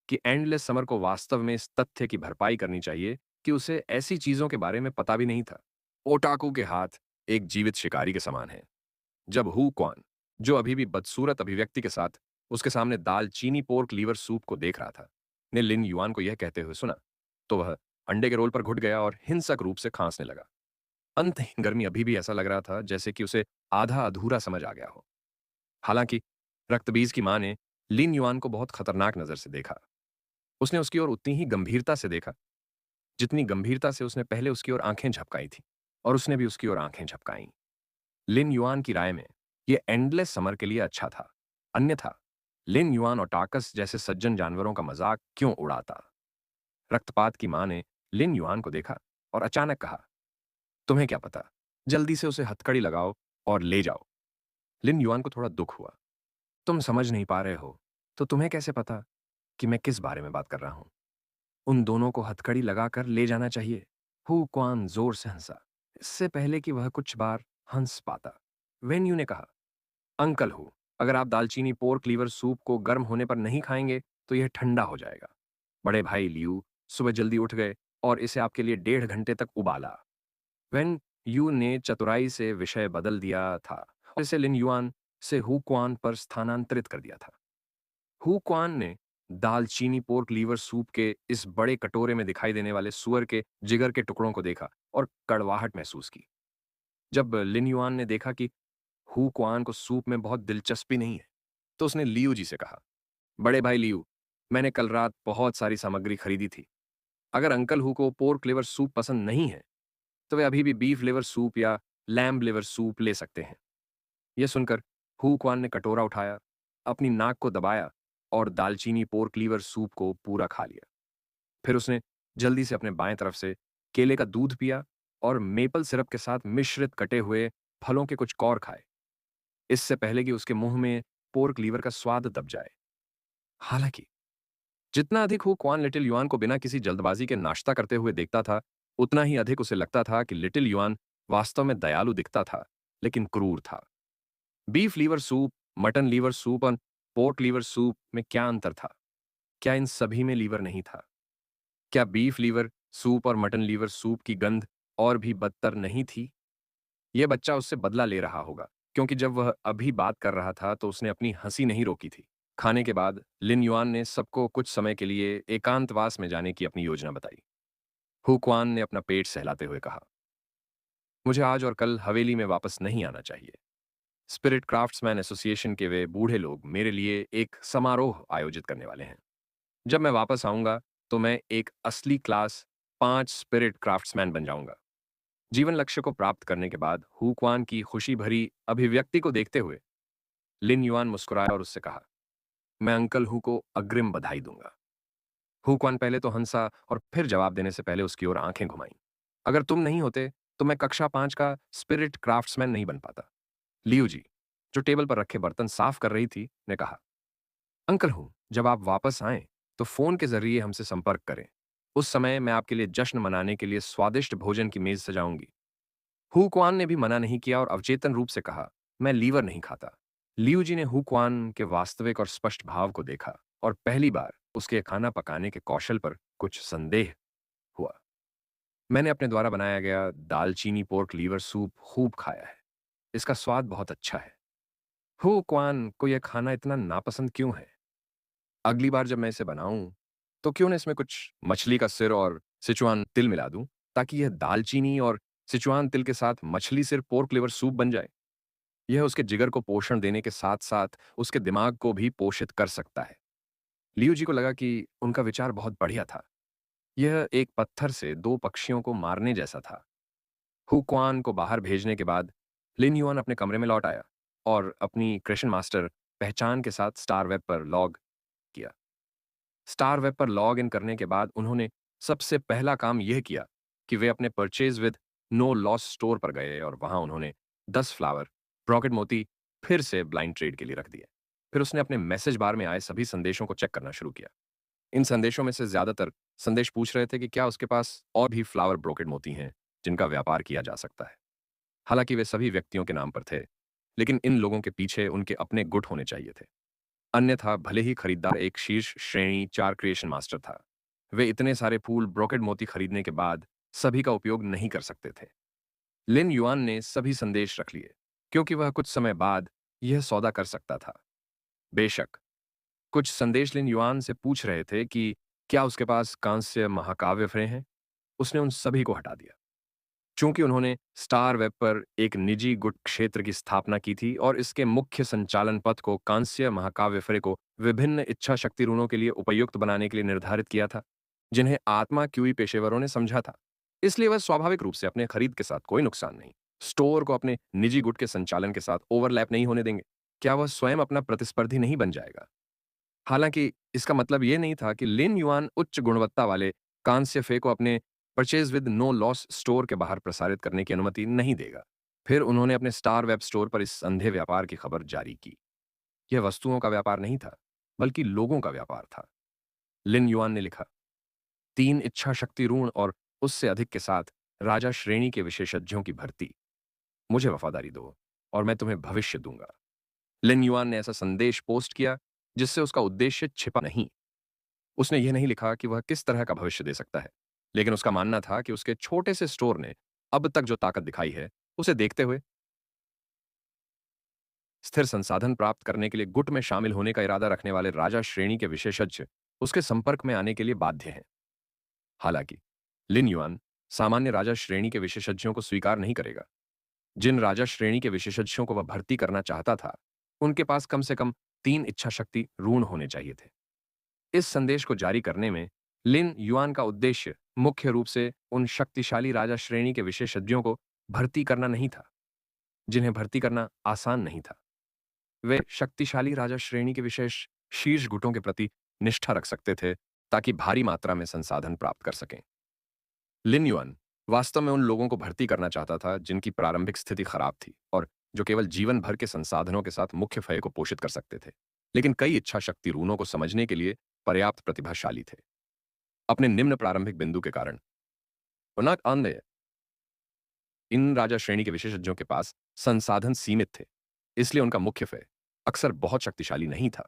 कि एंडलेस समर को वास्तव में इस तथ्य की भरपाई करनी चाहिए कि उसे ऐसी चीजों के बारे में पता भी नहीं था। ओटाकू के हाथ एक जीवित शिकारी के समान है। जब हु क्वान, जो अभी भी बदसूरत अभिव्यक्ति के साथ उसके सामने दाल चीनी पोर्क लीवर सूप को देख रहा था, ने लिन युआन को यह कहते हुए सुना, तो वह अंडे के रोल पर घुट गया और हिंसक रूप से खांसने लगा। अंतहीन गर्मी अभी भी ऐसा लग रहा था जैसे कि उसे आधा अधूरा समझ आ गया हो। हालांकि रक्तबीज की मां ने लिन युआन को बहुत खतरनाक नजर से देखा। उसने उसकी ओर उतनी ही गंभीरता से देखा, जितनी गंभीरता से उसने पहले उसकी ओर आंखें झपकाई थी, और उसने भी उसकी ओर आंखें झपकाई। लिन युआन की राय में यह एंडलेस समर के लिए अच्छा था। अन्यथा लिन युआन और टाकस जैसे सज्जन जानवरों का मजाक क्यों उड़ाता? रक्तपात की मां ने लिन युआन को देखा और अचानक कहा, तुम्हें क्या पता, जल्दी से उसे हथकड़ी लगाओ और ले जाओ। लिन युआन को थोड़ा दुख हुआ। तुम समझ नहीं पा रहे हो, तो तुम्हें कैसे पता कि मैं किस बारे में बात कर रहा हूं? उन दोनों को हथकड़ी लगाकर ले जाना चाहिए। हु क्वान जोर से हंसा, इससे पहले कि वह कुछ बार हंस पाता। वेन्यू ने कहा, अंकल हु, अगर आप दालचीनी पोर्क लीवर सूप को गर्म होने पर नहीं खाएंगे तो यह ठंडा हो जाएगा। बड़े भाई लियू सुबह जल्दी उठ गए और इसे आपके लिए 1.5 घंटे तक उबाला। वेन यू ने चतुराई से विषय बदल दिया था और इसे लिन युआन से हु क्वान पर स्थानांतरित कर दिया था। हु क्वान ने दालचीनी पोर्क लीवर सूप के इस बड़े कटोरे में दिखाई देने वाले सुअर के जिगर के टुकड़ों को देखा और कड़वाहट महसूस की। जब लिन युआन ने देखा कि हु क्वान को सूप में बहुत दिलचस्पी नहीं है, तो उसने लियू जी से कहा, बड़े भाई लियू, मैंने कल रात बहुत सारी सामग्री खरीदी थी। अगर uncle who co pork liver soup पसंद नहीं है, तो वे अभी भी बीफ लिवर सूप या लैम्ब लिवर सूप ले सकते हैं। यह सुनकर हु क्वान ने कटोरा उठाया, अपनी नाक को दबाया और दालचीनी पोर्क लीवर सूप को पूरा खा लिया। फिर उसने जल्दी से अपने बाएं तरफ से केले का दूध पिया और मेपल सिरप के साथ मिश्रित कटे हुए फलों के कुछ कौर खाए, इससे पहले कि उसके मुंह में पोर्क लीवर का स्वाद दब जाए। हालांकि जितना अधिक हु क्वान लिटिल युआन को बिना किसी जल्दबाजी के नाश्ता करते हुए देखता था, उतना ही अधिक उसे लगता था कि लिटिल युआन वास्तव में दयालु दिखता था, लेकिन क्रूर था। Beef liver soup, mutton liver soup और पोर्क लीवर सूप में क्या अंतर था? क्या इन सभी में लीवर नहीं था? क्या बीफ लीवर सूप और मटन लीवर सूप की गंध और भी बदतर नहीं थी? यह बच्चा उससे बदला ले रहा होगा, क्योंकि जब वह अभी बात कर रहा था तो उसने अपनी हंसी नहीं रोकी थी। खाने के बाद लिन युआन ने सबको कुछ समय के लिए एकांतवास में जाने की अपनी योजना बताई। हु क्वान ने अपना पेट सहलाते हुए कहा, मुझे आज और कल हवेली में वापस नहीं आना चाहिए। स्पिरिट क्राफ्ट्समैन एसोसिएशन के वे बूढ़े लोग मेरे लिए एक समारोह आयोजित करने वाले हैं। जब मैं वापस आऊंगा तो मैं एक असली क्लास 5 स्पिरिट क्राफ्ट्समैन बन जाऊंगा। जीवन लक्ष्य को प्राप्त करने के बाद हु क्वान की खुशी भरी अभिव्यक्ति को देखते हुए लिन युआन मुस्कुराया और उससे कहा, मैं अंकल हु को अग्रिम बधाई दूंगा। हु क्वान पहले तो हंसा और फिर जवाब देने से पहले उसकी ओर आंखें घुमाईं। अगर तुम नहीं होते तो मैं कक्षा 5 का स्पिरिट क्राफ्ट्समैन नहीं बन पाता। लियू जी, जो टेबल पर रखे बर्तन साफ कर रही थी, ने कहा, अंकल हूं, जब आप वापस आएं तो फोन के जरिए हमसे संपर्क करें। उस समय मैं आपके लिए जश्न मनाने के लिए स्वादिष्ट भोजन की मेज सजाऊंगी। हु क्वान ने भी मना नहीं किया और अवचेतन रूप से कहा, मैं लीवर नहीं खाता। लियू जी ने हु क्वान के वास्तविक और स्पष्ट भाव को देखा और पहली बार उसके खाना पकाने के कौशल पर कुछ संदेह हुआ। मैंने अपने द्वारा बनाया गया दालचीनी पोर्क लीवर सूप खूब खाया है। इसका स्वाद बहुत अच्छा है। हु क्वान को यह खाना इतना नापसंद क्यों है? अगली बार जब मैं इसे बनाऊं, तो क्यों ना इसमें कुछ मछली का सिर और सिचुआन तिल मिला दूं ताकि यह दालचीनी और सिचुआन तिल के साथ मछली सिर पोर्क लिवर सूप बन जाए। यह उसके जिगर को पोषण देने के साथ साथ उसके दिमाग को भी पोषित कर सकता है। लियू जी को लगा कि उनका विचार बहुत बढ़िया था। यह एक पत्थर से दो पक्षियों को मारने जैसा था। हु क्वान को बाहर भेजने के बाद लिन युआन अपने कमरे में लौट आया और अपनी क्रेशन मास्टर पहचान के साथ स्टार वेब पर लॉग किया। स्टार वेब पर लॉग इन करने के बाद उन्होंने सबसे पहला काम यह किया कि वे अपने purchase with no loss store पर गए और वहां उन्होंने 10 फ्लावर रॉकेट मोती फिर से ब्लाइंड ट्रेड के लिए रख दिए। फिर उसने अपने मैसेज बार में आए सभी संदेशों को चेक करना शुरू किया। इन संदेशों में से ज्यादातर संदेश पूछ रहे थे कि क्या उसके पास और भी फ्लावर ब्रोकेड मोती हैं जिनका व्यापार किया जा सकता है। हालांकि वे सभी व्यक्तियों के नाम पर थे, लेकिन इन लोगों के पीछे उनके अपने गुट होने चाहिए थे। अन्यथा भले ही खरीदार एक शीर्ष श्रेणी 4 क्रिएशन मास्टर था, वे इतने सारे फूल ब्रोकेड मोती खरीदने के बाद सभी का उपयोग नहीं कर सकते थे। लिन युआन ने सभी संदेश रख लिए क्योंकि वह कुछ समय बाद यह सौदा कर सकता था। बेशक कुछ संदेश लिन युआन से पूछ रहे थे कि क्या उसके पास कांस्य महाकाव्य फ्रें हैं। उसने उन सभी को हटा दिया। चूंकि उन्होंने स्टार वेब पर एक निजी गुट क्षेत्र की स्थापना की थी और इसके मुख्य संचालन पथ को कांस्य महाकाव्य फ्रे को विभिन्न इच्छा शक्ति ऋणों के लिए उपयुक्त बनाने के लिए निर्धारित किया था, जिन्हें आत्मा क्यूई पेशेवरों ने समझा था। इसलिए वह स्वाभाविक रूप से अपने खरीद के साथ कोई नुकसान नहीं, स्टोर को अपने निजी गुट के संचालन के साथ ओवरलैप नहीं होने देंगे। क्या वह स्वयं अपना प्रतिस्पर्धी नहीं बन जाएगा? हालांकि इसका मतलब यह नहीं था कि लिन युआन उच्च गुणवत्ता वाले कांस्य फे को अपने purchase with no loss store के बाहर प्रसारित करने की अनुमति नहीं देगा। फिर उन्होंने अपने स्टार वेब स्टोर पर इस अंधे व्यापार की खबर जारी की। यह वस्तुओं का व्यापार नहीं था, बल्कि लोगों का व्यापार था। लिन युआन ने लिखा, 3 इच्छा शक्ति ऋण और उससे अधिक के साथ राजा श्रेणी के विशेषज्ञों की भर्ती। मुझे वफादारी दो और मैं तुम्हें भविष्य दूंगा। लिन युआन ने ऐसा संदेश पोस्ट किया जिससे उसका उद्देश्य छिपा नहीं। उसने यह नहीं लिखा कि वह किस तरह का भविष्य दे सकता है, लेकिन उसका मानना था कि उसके छोटे से स्टोर ने अब तक जो ताकत दिखाई है, उसे देखते हुए स्थिर संसाधन प्राप्त करने के लिए गुट में शामिल होने का इरादा रखने वाले राजा श्रेणी के विशेषज्ञ उसके संपर्क में आने के लिए बाध्य हैं। हालांकि लिन युआन सामान्य राजा श्रेणी के विशेषज्ञों को स्वीकार नहीं करेगा। जिन राजा श्रेणी के विशेषज्ञों को वह भर्ती करना चाहता था, उनके पास कम से कम 3 इच्छा शक्ति ऋण होने चाहिए थे। इस संदेश को जारी करने में लिन युआन का उद्देश्य मुख्य रूप से उन शक्तिशाली राजा श्रेणी के विशेषज्ञों को भर्ती करना नहीं था, जिन्हें भर्ती करना आसान नहीं था। वे शक्तिशाली राजा श्रेणी के विशेष शीर्ष गुटों के प्रति निष्ठा रख सकते थे ताकि भारी मात्रा में संसाधन प्राप्त कर सकें। लिन युआन वास्तव में उन लोगों को भर्ती करना चाहता था जिनकी प्रारंभिक स्थिति खराब थी और जो केवल जीवन भर के संसाधनों के साथ मुख्य फय को पोषित कर सकते थे, लेकिन कई इच्छा शक्ति ऋणों को समझने के लिए पर्याप्त प्रतिभाशाली थे। अपने निम्न प्रारंभिक बिंदु के कारण उनक अन्य इन राजा श्रेणी के विशेषज्ञों के पास संसाधन सीमित थे, इसलिए उनका मुख्य फय अक्सर बहुत शक्तिशाली नहीं था।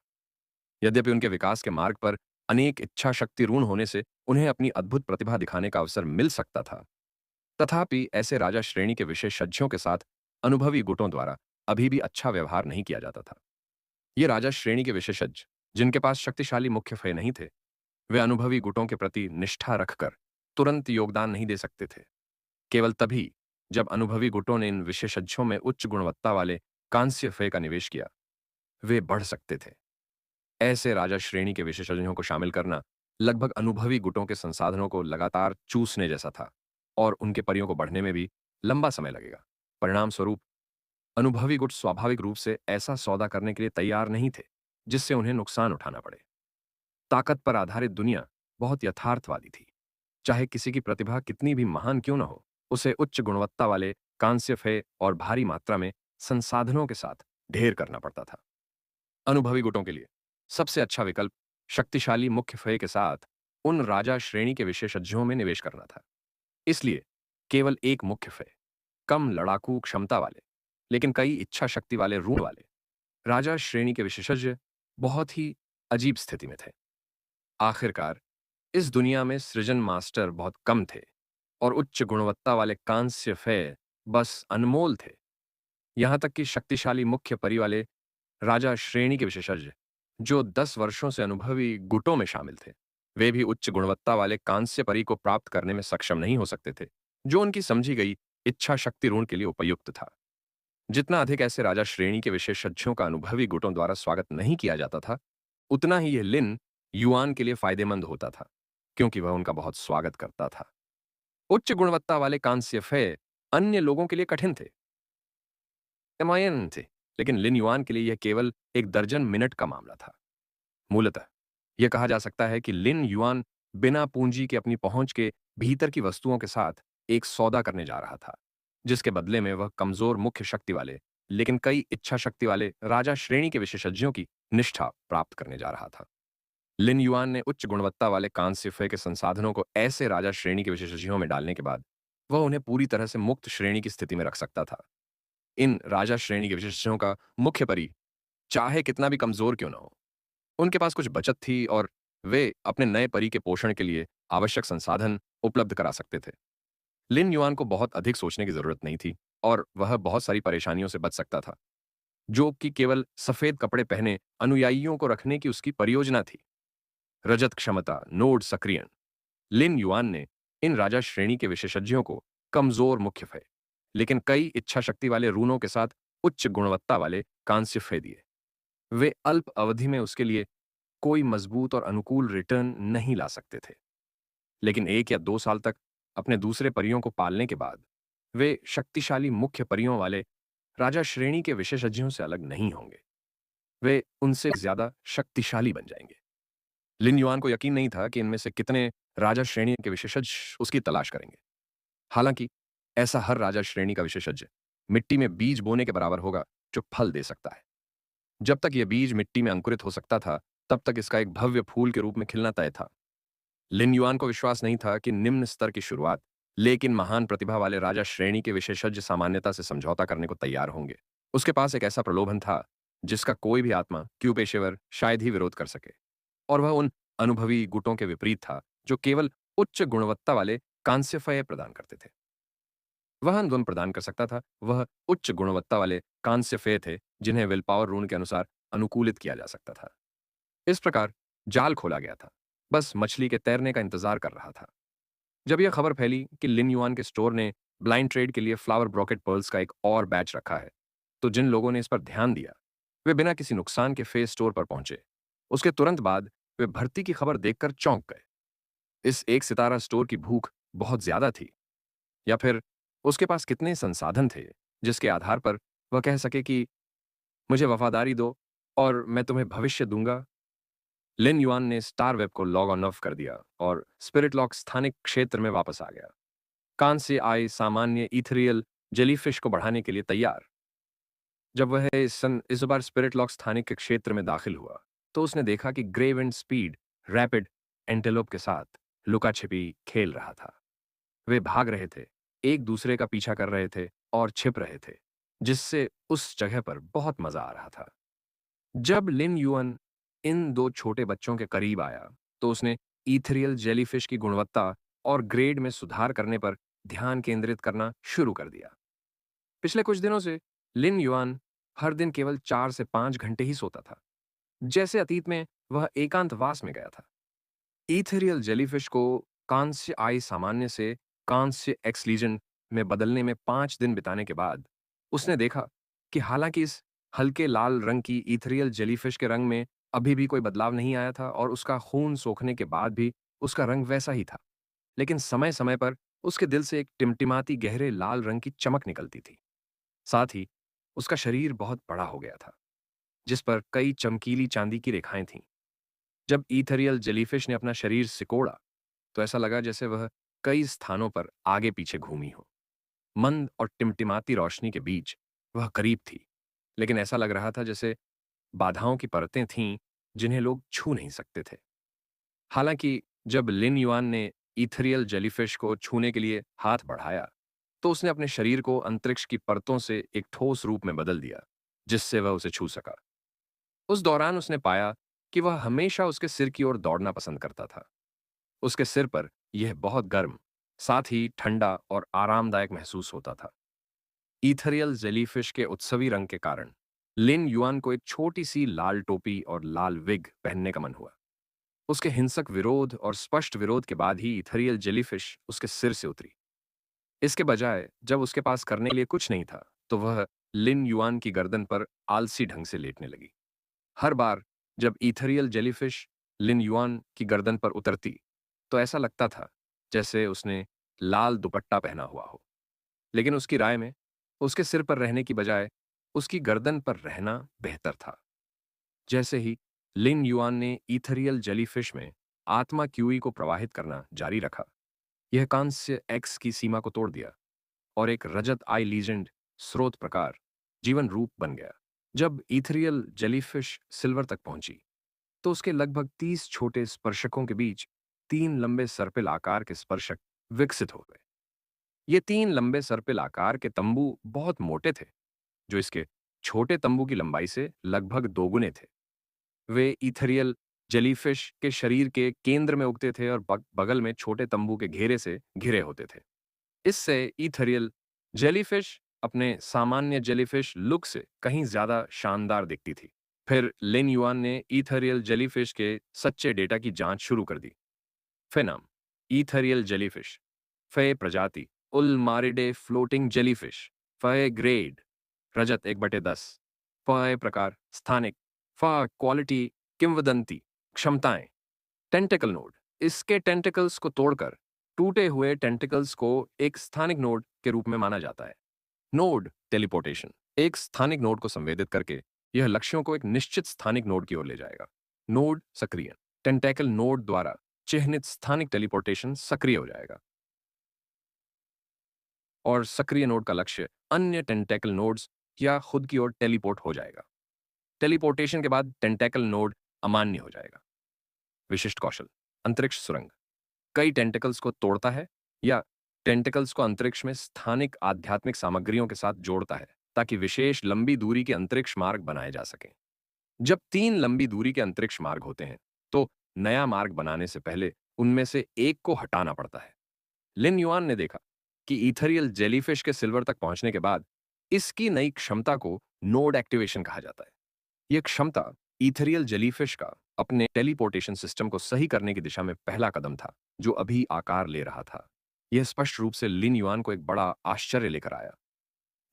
यद्यपि उनके विकास के मार्ग पर अनेक इच्छा शक्ति ऋण होने से उन्हें अपनी अद्भुत प्रतिभा दिखाने का अवसर मिल सकता था, तथापि ऐसे राजा श्रेणी के विशेषज्ञों के साथ अनुभवी गुटों द्वारा अभी भी अच्छा व्यवहार नहीं किया जाता था। ये राजा श्रेणी के विशेषज्ञ जिनके पास शक्तिशाली मुख्य फय नहीं थे, वे अनुभवी गुटों के प्रति निष्ठा रखकर तुरंत योगदान नहीं दे सकते थे। केवल तभी जब अनुभवी गुटों ने इन विशेषज्ञों में उच्च गुणवत्ता वाले कांस्य फय का निवेश किया, वे बढ़ सकते थे। ऐसे राजा श्रेणी के विशेषज्ञों को शामिल करना लगभग अनुभवी गुटों के संसाधनों को लगातार चूसने जैसा था और उनके परियों को बढ़ने में भी लंबा समय लगेगा। परिणाम स्वरूप अनुभवी गुट स्वाभाविक रूप से ऐसा सौदा करने के लिए तैयार नहीं थे जिससे उन्हें नुकसान उठाना पड़े। ताकत पर आधारित दुनिया बहुत यथार्थवादी थी। चाहे किसी की प्रतिभा कितनी भी महान क्यों न हो, उसे उच्च गुणवत्ता वाले कांस्य फय और भारी मात्रा में संसाधनों के साथ ढेर करना पड़ता था। अनुभवी गुटों के लिए सबसे अच्छा विकल्प शक्तिशाली मुख्य फय के साथ उन राजा श्रेणी के विशेषज्ञों में निवेश करना था। इसलिए केवल एक मुख्य फय, कम लड़ाकू क्षमता वाले लेकिन कई इच्छा शक्ति वाले ऋण वाले राजा श्रेणी के विशेषज्ञ बहुत ही अजीब स्थिति में थे। आखिरकार इस दुनिया में सृजन मास्टर बहुत कम थे और उच्च गुणवत्ता वाले कांस्य फय बस अनमोल थे। यहां तक कि शक्तिशाली मुख्य परी वाले राजा श्रेणी के विशेषज्ञ जो 10 वर्षों से अनुभवी गुटों में शामिल थे, वे भी उच्च गुणवत्ता वाले कांस्य परी को प्राप्त करने में सक्षम नहीं हो सकते थे, जो उनकी समझी गई इच्छा शक्ति ऋण के लिए उपयुक्त था। जितना अधिक ऐसे राजा श्रेणी के विशेषज्ञों का अनुभवी गुटों द्वारा स्वागत नहीं किया जाता था, उतना ही यह लिन युआन के लिए फायदेमंद होता था, क्योंकि वह उनका बहुत स्वागत करता था। उच्च गुणवत्ता वाले कांस्य फेय अन्य लोगों के लिए कठिन थे, एमायन थे, लेकिन लिन युआन के लिए यह केवल एक दर्जन मिनट का मामला था। मूलतः यह कहा जा सकता है कि लिन युआन बिना पूंजी के अपनी पहुंच के भीतर की वस्तुओं के साथ एक सौदा करने जा रहा था, जिसके बदले में वह कमजोर मुख्य शक्ति वाले लेकिन कई इच्छा शक्ति वाले राजा श्रेणी के विशेषज्ञों की निष्ठा प्राप्त करने जा रहा था। लिन युआन ने उच्च गुणवत्ता वाले कांस्य के संसाधनों को ऐसे राजा श्रेणी के विशेषज्ञों में डालने के बाद वह उन्हें पूरी तरह से मुक्त श्रेणी की स्थिति में रख सकता था। इन राजा श्रेणी के विशेषज्ञों का मुख्य परी चाहे कितना भी कमजोर क्यों ना हो, उनके पास कुछ बचत थी और वे अपने नए परी के पोषण के लिए आवश्यक संसाधन उपलब्ध करा सकते थे। लिन युआन को बहुत अधिक सोचने की जरूरत नहीं थी और वह बहुत सारी परेशानियों से बच सकता था, जो कि केवल सफेद कपड़े पहने अनुयायियों को रखने की उसकी परियोजना थी। रजत क्षमता नोड सक्रियण। लिन युआन ने इन राजा श्रेणी के विशेषज्ञों को कमजोर मुख्य फय लेकिन कई इच्छा शक्ति वाले रूनों के साथ उच्च गुणवत्ता वाले कांस्य फय दिए। वे अल्प अवधि में उसके लिए कोई मजबूत और अनुकूल रिटर्न नहीं ला सकते थे, लेकिन 1 या 2 साल तक अपने दूसरे परियों को पालने के बाद वे शक्तिशाली मुख्य परियों वाले राजा श्रेणी के विशेषज्ञों से अलग नहीं होंगे। वे उनसे ज्यादा शक्तिशाली बन जाएंगे। लिन युआन को यकीन नहीं था कि इनमें से कितने राजा श्रेणी के विशेषज्ञ उसकी तलाश करेंगे। हालांकि ऐसा हर राजा श्रेणी का विशेषज्ञ मिट्टी में बीज बोने के बराबर होगा जो फल दे सकता है। जब तक यह बीज मिट्टी में अंकुरित हो सकता था, तब तक इसका एक भव्य फूल के रूप में खिलना तय था। लिन युआन को विश्वास नहीं था कि निम्न स्तर की शुरुआत, लेकिन महान प्रतिभा वाले राजा श्रेणी के विशेषज्ञ सामान्यता से समझौता करने को तैयार होंगे। उसके पास एक ऐसा प्रलोभन था जिसका कोई भी आत्मा क्यों पेशेवर शायद ही विरोध कर सके, और वह उन अनुभवी गुटों के विपरीत था जो केवल उच्च गुणवत्ता वाले कांस्यफय प्रदान करते थे। वह दोनों प्रदान कर सकता था। वह उच्च गुणवत्ता वाले कांस्यफय थे जिन्हें विल पावर रून के अनुसार अनुकूलित किया जा सकता था। इस प्रकार जाल खोला गया था, बस मछली के तैरने का इंतजार कर रहा था। जब यह खबर फैली कि लिन युआन के स्टोर ने ब्लाइंड ट्रेड के लिए फ्लावर ब्रोकेट पर्ल्स का एक और बैच रखा है, तो जिन लोगों ने इस पर ध्यान दिया वे बिना किसी नुकसान के फेस स्टोर पर पहुंचे। उसके तुरंत बाद वे भर्ती की खबर देखकर चौंक गए। इस एक सितारा स्टोर की भूख बहुत ज्यादा थी, या फिर उसके पास कितने संसाधन थे जिसके आधार पर वह कह सके कि मुझे वफादारी दो और मैं तुम्हें भविष्य दूंगा। लिन युआन ने स्टार वेब को लॉग ऑन ऑफ कर दिया और स्पिरिट लॉक स्थानिक क्षेत्र में वापस आ गया। कान से आए सामान्य इथेरियल जेलीफिश को बढ़ाने के लिए तैयार। जब वह इस बार स्पिरिट लॉक स्थानिक के क्षेत्र में दाखिल हुआ, तो उसने देखा कि grey wind speed rapid antelope के साथ लुका छिपी खेल रहा था। वे भाग रहे थे, एक दूसरे का पीछा कर रहे थे और छिप रहे थे, जिससे उस जगह पर बहुत मजा आ रहा था। जब लिन युअन इन दो छोटे बच्चों के करीब आया, तो उसने ईथेरियल जेलीफिश की गुणवत्ता और ग्रेड में सुधार करने पर ध्यान केंद्रित करना शुरू कर दिया। पिछले कुछ दिनों से लिन युआन हर दिन केवल 4 से 5 घंटे ही सोता था, जैसे अतीत में वह एकांतवास में गया था। ईथेरियल जेलीफिश को कांस्य आई सामान्य से कांस्य एक्स लीजन में बदलने में 5 दिन बिताने के बाद उसने देखा कि हालांकि इस हल्के लाल रंग की ईथेरियल जेलीफिश के रंग में अभी भी कोई बदलाव नहीं आया था और उसका खून सोखने के बाद भी उसका रंग वैसा ही था, लेकिन समय समय पर उसके दिल से एक टिमटिमाती गहरे लाल रंग की चमक निकलती थी। साथ ही उसका शरीर बहुत बड़ा हो गया था, जिस पर कई चमकीली चांदी की रेखाएं थीं। जब ईथेरियल जेलीफिश ने अपना शरीर सिकोड़ा, तो ऐसा लगा जैसे वह कई स्थानों पर आगे पीछे घूमी हो। मंद और टिमटिमाती रोशनी के बीच वह करीब थी, लेकिन ऐसा लग रहा था जैसे बाधाओं की परतें थीं जिन्हें लोग छू नहीं सकते थे। हालांकि जब लिन युआन ने ईथेरियल जेलीफिश को छूने के लिए हाथ बढ़ाया, तो उसने अपने शरीर को अंतरिक्ष की परतों से एक ठोस रूप में बदल दिया, जिससे वह उसे छू सका। उस दौरान उसने पाया कि वह हमेशा उसके सिर की ओर दौड़ना पसंद करता था। उसके सिर पर यह बहुत गर्म, साथ ही ठंडा और आरामदायक महसूस होता था। ईथेरियल जेलीफिश के उत्सवी रंग के कारण लिन युआन को एक छोटी सी लाल टोपी और लाल विग पहनने का मन हुआ। उसके हिंसक विरोध और स्पष्ट विरोध के बाद ही इथेरियल जेलीफिश उसके सिर से उतरी। इसके बजाय जब उसके पास करने के लिए कुछ नहीं था, तो वह लिन युआन की गर्दन पर आलसी ढंग से लेटने लगी। हर बार जब इथेरियल जेलीफिश लिन युआन की गर्दन पर उतरती, तो ऐसा लगता था जैसे उसने लाल दुपट्टा पहना हुआ हो। लेकिन उसकी राय में उसके सिर पर रहने की बजाय उसकी गर्दन पर रहना बेहतर था। जैसे ही लिन युआन ने इथेरियल जेलीफिश में आत्मा क्यूई को प्रवाहित करना जारी रखा, यह कांस्य एक्स की सीमा को तोड़ दिया और एक रजत आई लीजेंड स्रोत प्रकार जीवन रूप बन गया। जब इथेरियल जेलीफिश सिल्वर तक पहुंची, तो उसके लगभग 30 छोटे स्पर्शकों के बीच 3 लंबे सर्पिल आकार के स्पर्शक विकसित हो गए। ये 3 लंबे सर्पिल आकार के तंबू बहुत मोटे थे, जो इसके छोटे तंबू की लंबाई से लगभग दोगुने थे। वे इथेरियल जेलीफिश के शरीर के केंद्र में उगते थे और बगल में छोटे तंबू के घेरे से घिरे होते थे। इससे इथेरियल जेलीफिश अपने सामान्य जेलीफिश लुक से कहीं ज्यादा शानदार दिखती थी। फिर लिन युआन ने इथेरियल जेलीफिश के सच्चे डेटा की जांच शुरू कर दी। फे नाम इथेरियल जेलीफिश, फे प्रजाति उलमारिडे फ्लोटिंग जेलीफिश, फे ग्रेड रजत 1/10, फे प्रकार स्थानिक, फा क्वालिटी किंवदंती क्षमताएं टेंटिकल नोड, इसके टेंटिकल्स को तोड़कर टूटे हुए टेंटिकल्स को एक स्थानिक नोड के रूप में माना जाता है। नोड टेलीपोर्टेशन, एक स्थानिक नोड को संवेदित करके यह लक्ष्यों को एक निश्चित स्थानिक नोड की ओर ले जाएगा। नोड सक्रियण, टेंटेकल नोड द्वारा चिह्नित स्थानिक टेलीपोर्टेशन सक्रिय हो जाएगा और सक्रिय नोड का लक्ष्य अन्य टेंटेकल नोड्स या खुद की ओर टेलीपोर्ट हो जाएगा। टेलीपोर्टेशन के बाद टेंटेकल नोड अमान्य हो जाएगा। विशिष्ट कौशल, अंतरिक्ष सुरंग, कई टेंटिकल्स को तोड़ता है या टेंटिकल्स को अंतरिक्ष में स्थानिक आध्यात्मिक सामग्रियों के साथ जोड़ता है, ताकि विशेष लंबी दूरी के अंतरिक्ष मार्ग बनाए जा सकें। जब 3 लंबी दूरी के अंतरिक्ष मार्ग होते हैं, तो नया मार्ग बनाने से पहले उनमें से एक को हटाना पड़ता है। लिन युआन ने देखा कि इथेरियल जेलीफिश के सिल्वर तक पहुंचने के बाद इसकी नई क्षमता को नोड एक्टिवेशन कहा जाता है। यह क्षमता इथेरियल जेलीफिश का अपने टेलीपोर्टेशन सिस्टम को सही करने की दिशा में पहला कदम था, जो अभी आकार ले रहा था। यह स्पष्ट रूप से लिन युआन को एक बड़ा आश्चर्य लेकर आया।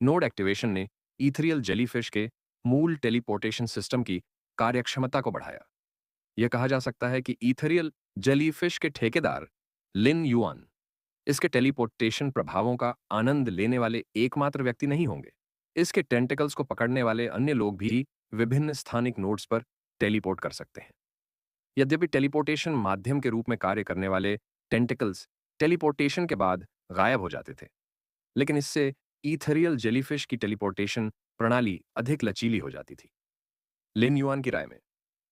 नोड एक्टिवेशन ने इथेरियल जेलीफिश के मूल टेलीपोर्टेशन सिस्टम की कार्यक्षमता को बढ़ाया। यह कहा जा सकता है कि इथेरियल जेलीफिश के ठेकेदार लिन युआन इसके टेलीपोर्टेशन प्रभावों का आनंद लेने वाले एकमात्र व्यक्ति नहीं होंगे। इसके टेंटिकल्स को पकड़ने वाले अन्य लोग भी विभिन्न स्थानिक नोड्स पर टेलीपोर्ट कर सकते हैं। यद्यपि टेलीपोर्टेशन माध्यम के रूप में कार्य करने वाले टेंटिकल्स टेलीपोर्टेशन के बाद गायब हो जाते थे, लेकिन इससे इथेरियल जेलीफिश की टेलीपोर्टेशन प्रणाली अधिक लचीली हो जाती थी। लिन युआन की राय में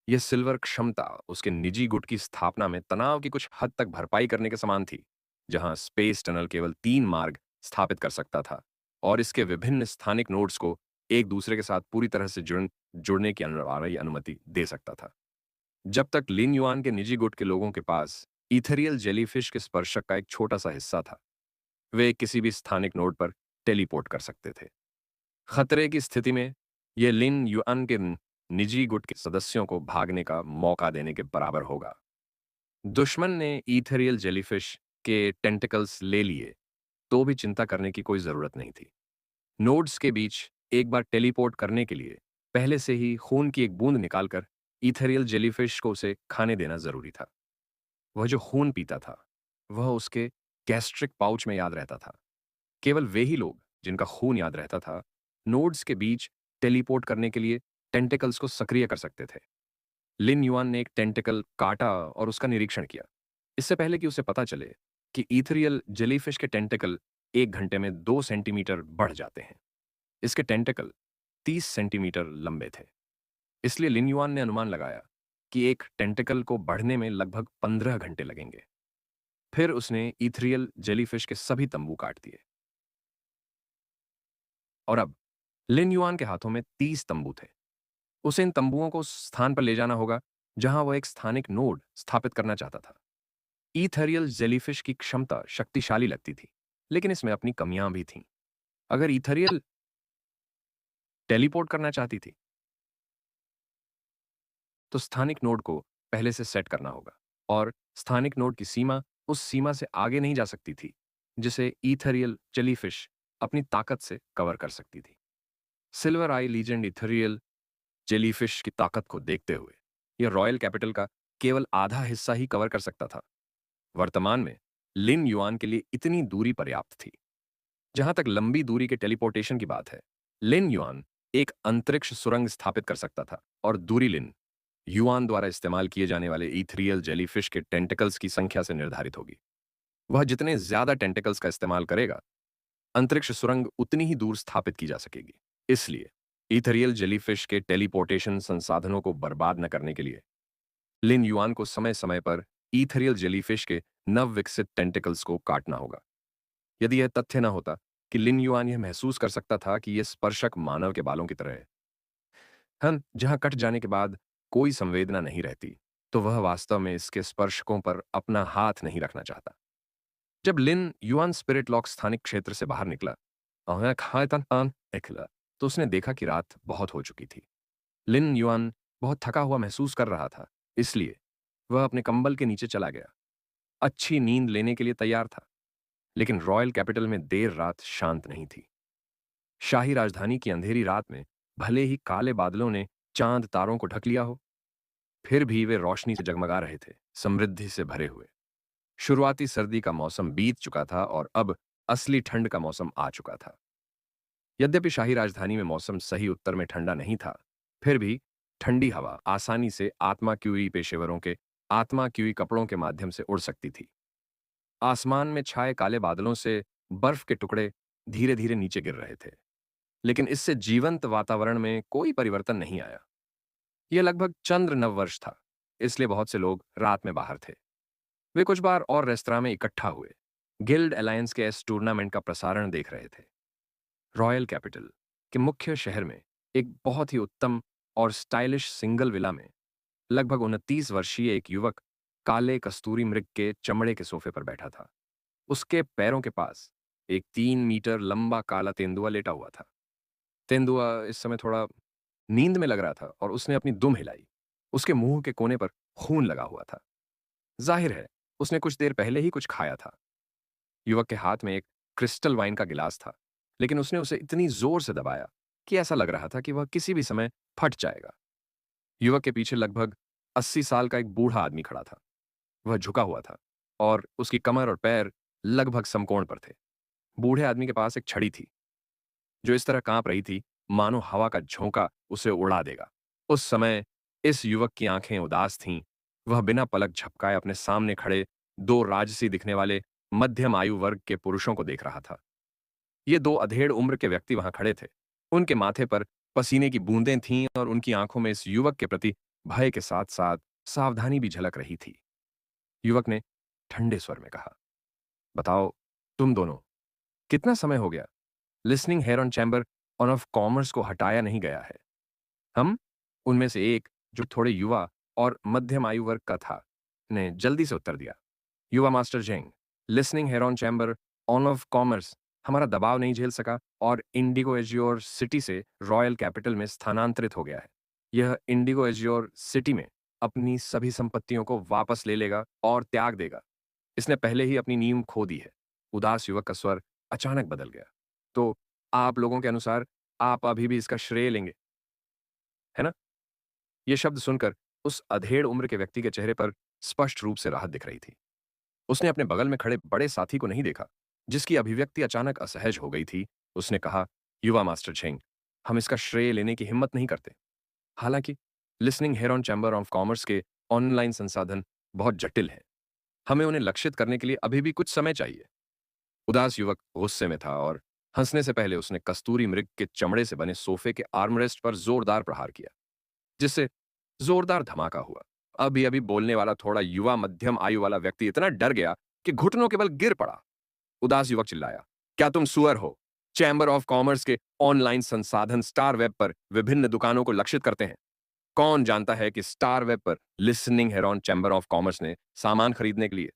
यह सिल्वर क्षमता उसके निजी गुट की स्थापना में तनाव की कुछ हद तक भरपाई करने के समान थी, जहां स्पेस टनल केवल 3 मार्ग स्थापित कर सकता था और इसके विभिन्न स्थानिक नोड्स को एक दूसरे के साथ पूरी तरह से जुड़ने की अनिवार्य अनुमति दे सकता था। जब तक लिन युआन के निजी गुट के लोगों के पास इथेरियल जेलीफिश के स्पर्शक का एक छोटा सा हिस्सा था, वे किसी भी स्थानिक नोड पर टेलीपोर्ट कर सकते थे। खतरे की स्थिति में यह लिन युआन के निजी गुट के सदस्यों को भागने का मौका देने के बराबर होगा। दुश्मन ने इथेरियल जेलीफिश के टेंटिकल्स ले लिए, तो भी चिंता करने की कोई जरूरत नहीं थी। नोड्स के बीच एक बार टेलीपोर्ट करने के लिए पहले से ही खून की एक बूंद निकालकर इथेरियल जेलीफिश को उसे खाने देना जरूरी था। वह जो खून पीता था, वह उसके गैस्ट्रिक पाउच में याद रहता था। केवल वे ही लोग जिनका खून याद रहता था, नोड्स के बीच टेलीपोर्ट करने के लिए टेंटिकल्स को सक्रिय कर सकते थे। लिन युआन ने एक टेंटिकल काटा और उसका निरीक्षण किया, इससे पहले कि उसे पता चले कि इथेरियल जेलीफिश के टेंटिकल 1 घंटे में 2 सेंटीमीटर बढ़ जाते हैं। इसके टेंटिकल 30 सेंटीमीटर लंबे थे। इसलिए लिन युआन ने अनुमान लगाया कि एक टेंटिकल को बढ़ने में लगभग 15 घंटे लगेंगे। फिर उसने इथेरियल जेलीफिश के सभी तंबू काट दिए और अब लिन युआन के हाथों में 30 तंबू थे। उसे इन तंबुओं को उस स्थान पर ले जाना होगा जहां वह एक स्थानिक नोड स्थापित करना चाहता था। इथेरियल जेलीफिश की क्षमता शक्तिशाली लगती थी, लेकिन इसमें अपनी कमियां भी थीं। अगर इथेरियल टेलीपोर्ट करना चाहती थी, तो स्थानिक नोड को पहले से सेट करना होगा और स्थानिक नोड की सीमा उस सीमा से आगे नहीं जा सकती थी जिसे ईथरियल जेलीफिश अपनी ताकत से कवर कर सकती थी। सिल्वर आई लीजेंड इथरियल जेलीफिश की ताकत को देखते हुए यह रॉयल कैपिटल का केवल आधा हिस्सा ही कवर कर सकता था। वर्तमान में लिन युआन के लिए इतनी दूरी पर्याप्त थी। जहां तक लंबी दूरी के टेलीपोर्टेशन की बात है, लिन युआन एक अंतरिक्ष सुरंग स्थापित कर सकता था और दूरी लिन युआन द्वारा इस्तेमाल किए जाने वाले ईथरियल जेलीफिश के टेंटिकल्स की संख्या से निर्धारित होगी। वह जितने ज्यादा टेंटिकल्स का इस्तेमाल करेगा, अंतरिक्ष सुरंग उतनी ही दूर स्थापित की जा सकेगी। इसलिए ईथरियल जेलीफिश के टेलीपोर्टेशन संसाधनों को बर्बाद न करने के लिए लिन युआन को समय समय पर ईथरियल जेलीफिश के नव विकसित टेंटिकल्स को काटना होगा। यदि यह तथ्य न होता कि लिन युआन यह महसूस कर सकता था कि यह स्पर्शक मानव के बालों की तरह है, जहां कट जाने के बाद कोई संवेदना नहीं रहती, तो वह वास्तव में इसके स्पर्शकों पर अपना हाथ नहीं रखना चाहता। जब लिन युआन स्पिरिट लॉक स्थानिक क्षेत्र से बाहर निकला और निकला, तो उसने देखा कि रात बहुत हो चुकी थी। लिन युआन बहुत थका हुआ महसूस कर रहा था, इसलिए वह अपने कंबल के नीचे चला गया, अच्छी नींद लेने के लिए तैयार था। लेकिन रॉयल कैपिटल में देर रात शांत नहीं थी। शाही राजधानी की अंधेरी रात में भले ही काले बादलों ने चांद तारों को ढक लिया हो, फिर भी वे रोशनी से जगमगा रहे थे, समृद्धि से भरे हुए। शुरुआती सर्दी का मौसम बीत चुका था और अब असली ठंड का मौसम आ चुका था। यद्यपि शाही राजधानी में मौसम सही उत्तर में ठंडा नहीं था, फिर भी ठंडी हवा आसानी से आत्मा क्यूई पेशेवरों के आत्मा क्यूई कपड़ों के माध्यम से उड़ सकती थी। आसमान में छाए काले बादलों से बर्फ के टुकड़े धीरे धीरे नीचे गिर रहे थे, लेकिन इससे जीवंत वातावरण में कोई परिवर्तन नहीं आया। यह लगभग चंद्र नववर्ष था, इसलिए बहुत से लोग रात में बाहर थे। वे कुछ बार और रेस्तरां में इकट्ठा हुए, गिल्ड अलायंस के इस टूर्नामेंट का प्रसारण देख रहे थे। रॉयल कैपिटल के मुख्य शहर में एक बहुत ही उत्तम और स्टाइलिश सिंगल विला में लगभग 29 वर्षीय एक युवक काले कस्तूरी मृग के चमड़े के सोफे पर बैठा था। उसके पैरों के पास एक 3 मीटर लंबा काला तेंदुआ लेटा हुआ था। तेंदुआ इस समय थोड़ा नींद में लग रहा था और उसने अपनी दुम हिलाई। उसके मुंह के कोने पर खून लगा हुआ था। जाहिर है, उसने कुछ देर पहले ही कुछ खाया था। युवक के हाथ में एक क्रिस्टल वाइन का गिलास था, लेकिन उसने उसे इतनी जोर से दबाया कि ऐसा लग रहा था कि वह किसी भी समय फट जाएगा। युवक के पीछे लगभग 80 साल का एक बूढ़ा आदमी खड़ा था। वह झुका हुआ था और उसकी कमर और पैर लगभग समकोण पर थे। बूढ़े आदमी के पास एक छड़ी थी, जो इस तरह कांप रही थी मानो हवा का झोंका उसे उड़ा देगा। उस समय इस युवक की आंखें उदास थीं। वह बिना पलक झपकाए अपने सामने खड़े दो राजसी दिखने वाले मध्यम आयु वर्ग के पुरुषों को देख रहा था। ये दो अधेड़ उम्र के व्यक्ति वहां खड़े थे। उनके माथे पर पसीने की बूंदें थीं और उनकी आंखों में इस युवक के प्रति भय के साथ साथ सावधानी भी झलक रही थी। युवक ने ठंडे स्वर में कहा, बताओ, तुम दोनों, कितना समय हो गया listening heron chamber of commerce को हटाया नहीं गया है? हम उनमें से एक, जो थोड़े युवा और मध्यम आयु वर्ग का था, ने जल्दी से उत्तर दिया, युवा master Zheng, listening heron chamber of commerce हमारा दबाव नहीं झेल सका और इंडिगो एज्योर सिटी से रॉयल कैपिटल में स्थानांतरित हो गया है। यह इंडिगो एज्योर सिटी में अपनी सभी संपत्तियों को वापस ले लेगा और त्याग देगा। इसने पहले ही अपनी नींव खो दी है। उदास युवक का स्वर अचानक बदल गया। तो आप लोगों के अनुसार आप अभी भी इसका श्रेय लेंगे, है ना? यह शब्द सुनकर उस अधेड़ उम्र के व्यक्ति के चेहरे पर स्पष्ट रूप से राहत दिख रही थी। उसने अपने बगल में खड़े बड़े साथी को नहीं देखा, जिसकी अभिव्यक्ति अचानक असहज हो गई थी। उसने कहा, युवा मास्टर झेंग, हम इसका श्रेय लेने की हिम्मत नहीं करते। हालांकि listening heron chamber of commerce के ऑनलाइन संसाधन बहुत जटिल हैं। हमें उन्हें लक्षित करने के लिए अभी भी कुछ समय चाहिए। उदास युवक गुस्से में था और हंसने से पहले उसने कस्तूरी मृग के चमड़े से बने सोफे के आर्मरेस्ट पर जोरदार प्रहार किया, जिससे जोरदार धमाका हुआ। अभी अभी बोलने वाला थोड़ा युवा मध्यम आयु वाला व्यक्ति इतना डर गया कि घुटनों के बल गिर पड़ा। उदास युवक चिल्लाया, क्या तुम सुअर हो? चैम्बर ऑफ कॉमर्स के ऑनलाइन संसाधन स्टार वेब पर विभिन्न दुकानों को लक्षित करते हैं। कौन जानता है कि स्टार वेब पर listening heron chamber of commerce ने सामान खरीदने के लिए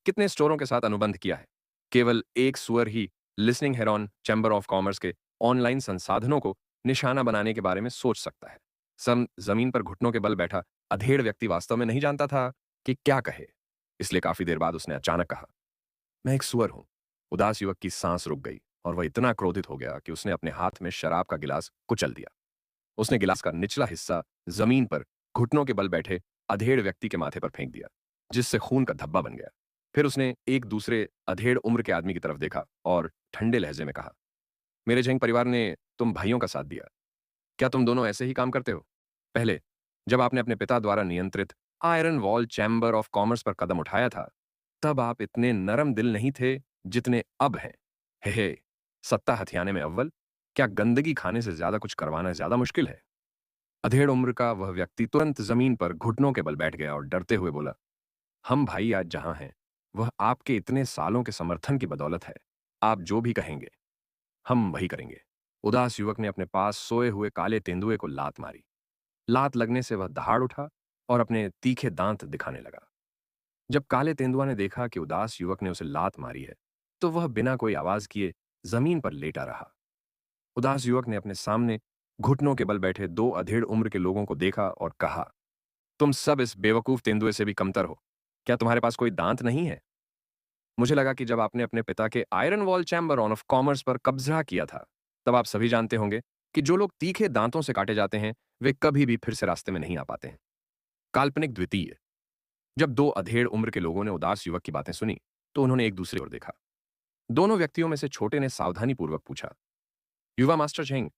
कितने स्टोरों के साथ अनुबंध किया है? केवल एक सुअर ही listening heron chamber of commerce के ऑनलाइन संसाधनों को निशाना बनाने के बारे में सोच सकता है। जमीन पर घुटनों के बल बैठा अधेड़ व्यक्ति वास्तव में नहीं जानता था कि क्या कहे। इसलिए काफी देर बाद उसने अचानक कहा, मैं एक सुअर हूं। उदास युवक की सांस रुक गई और वह इतना क्रोधित हो गया कि उसने अपने हाथ में शराब का गिलास कुचल दिया। उसने गिलास का निचला हिस्सा जमीन पर घुटनों के बल बैठे अधेड़ व्यक्ति के माथे पर फेंक दिया, जिससे खून का धब्बा बन गया। फिर उसने एक दूसरे अधेड़ उम्र के आदमी की तरफ देखा और ठंडे लहजे में कहा, मेरे झेंग परिवार ने तुम भाइयों का साथ दिया। क्या तुम दोनों ऐसे ही काम करते हो? पहले जब आपने अपने पिता द्वारा नियंत्रित iron wall chamber of commerce पर कदम उठाया था, तब आप इतने नरम दिल नहीं थे जितने अब हैं। हे, सत्ता हथियाने में अव्वल, क्या गंदगी खाने से ज्यादा कुछ करवाना ज्यादा मुश्किल है? अधेड़ उम्र का वह व्यक्ति तुरंत जमीन पर घुटनों के बल बैठ गया और डरते हुए बोला, हम भाई आज जहां हैं वह आपके इतने सालों के समर्थन की बदौलत है। आप जो भी कहेंगे हम वही करेंगे। उदास युवक ने अपने पास सोए हुए काले तेंदुए को लात मारी। लात लगने से वह दहाड़ उठा और अपने तीखे दांत दिखाने लगा। जब काले तेंदुआ ने देखा कि उदास युवक ने उसे लात मारी है, तो वह बिना कोई आवाज किए जमीन पर लेटा रहा। उदास युवक ने अपने सामने घुटनों के बल बैठे दो अधेड़ उम्र के लोगों को देखा और कहा, तुम सब इस बेवकूफ तेंदुए से भी कमतर हो। क्या तुम्हारे पास कोई दांत नहीं है? मुझे लगा कि जब आपने अपने पिता के iron wall chamber on off commerce पर कब्जा किया था, तब आप सभी जानते होंगे कि जो लोग तीखे दांतों से काटे जाते हैं वे कभी भी फिर से रास्ते में नहीं आ पाते हैं। काल्पनिक द्वितीय। जब दो अधेड़ उम्र के लोगों ने उदास युवक की बातें सुनी, तो उन्होंने एक दूसरे ओर देखा। दोनों व्यक्तियों में से छोटे ने सावधानी पूर्वक पूछा, युवा मास्टर झेंग,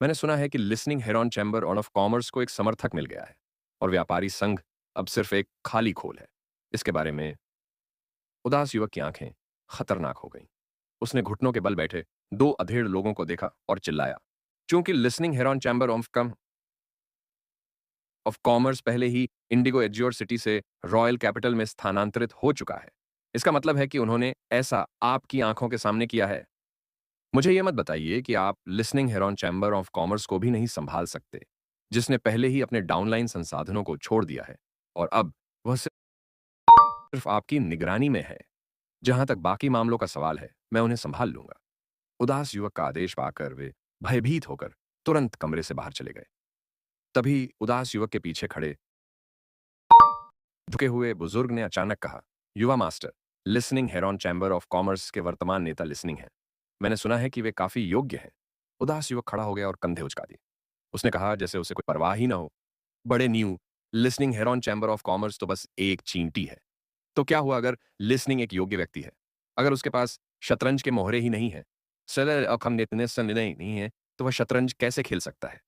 मैंने सुना है कि listening heron chamber on off commerce को एक समर्थक मिल गया है और व्यापारी संघ अब सिर्फ एक खाली खोल है। इसके बारे में? उदास युवक की आंखें खतरनाक हो गईं। उसने घुटनों के बल बैठे दो अधेड़ लोगों को देखा और चिल्लाया, क्योंकि listening heron chamber of commerce पहले ही इंडिगो एज्योर सिटी से रॉयल कैपिटल में स्थानांतरित हो चुका है। इसका मतलब है कि उन्होंने ऐसा आपकी आंखों के सामने किया है। मुझे यह मत बताइए कि आप listening heron chamber of commerce को भी नहीं संभाल सकते, जिसने पहले ही अपने डाउनलाइन संसाधनों को छोड़ दिया है और अब वह सिर्फ आपकी निगरानी में है। जहां तक बाकी मामलों का सवाल है, मैं उन्हें संभाल लूंगा। उदास युवक का आदेश पाकर वे भयभीत होकर तुरंत कमरे से बाहर चले गए। तभी उदास युवक के पीछे खड़े झुके हुए बुजुर्ग ने अचानक कहा, युवा master, listening heron chamber of commerce के वर्तमान नेता लिसनिंग है। मैंने सुना है कि वे काफी योग्य हैं। उदास युवक खड़ा हो गया और कंधे उचका दिए। उसने कहा जैसे उसे कोई परवाह ही ना हो, बड़े new listening heron chamber of commerce तो बस एक चींटी है। तो क्या हुआ अगर लिसनिंग एक योग्य व्यक्ति है? अगर उसके पास शतरंज के मोहरे ही नहीं है, सरल अखम नहीं है, तो वह शतरंज कैसे खेल सकता है?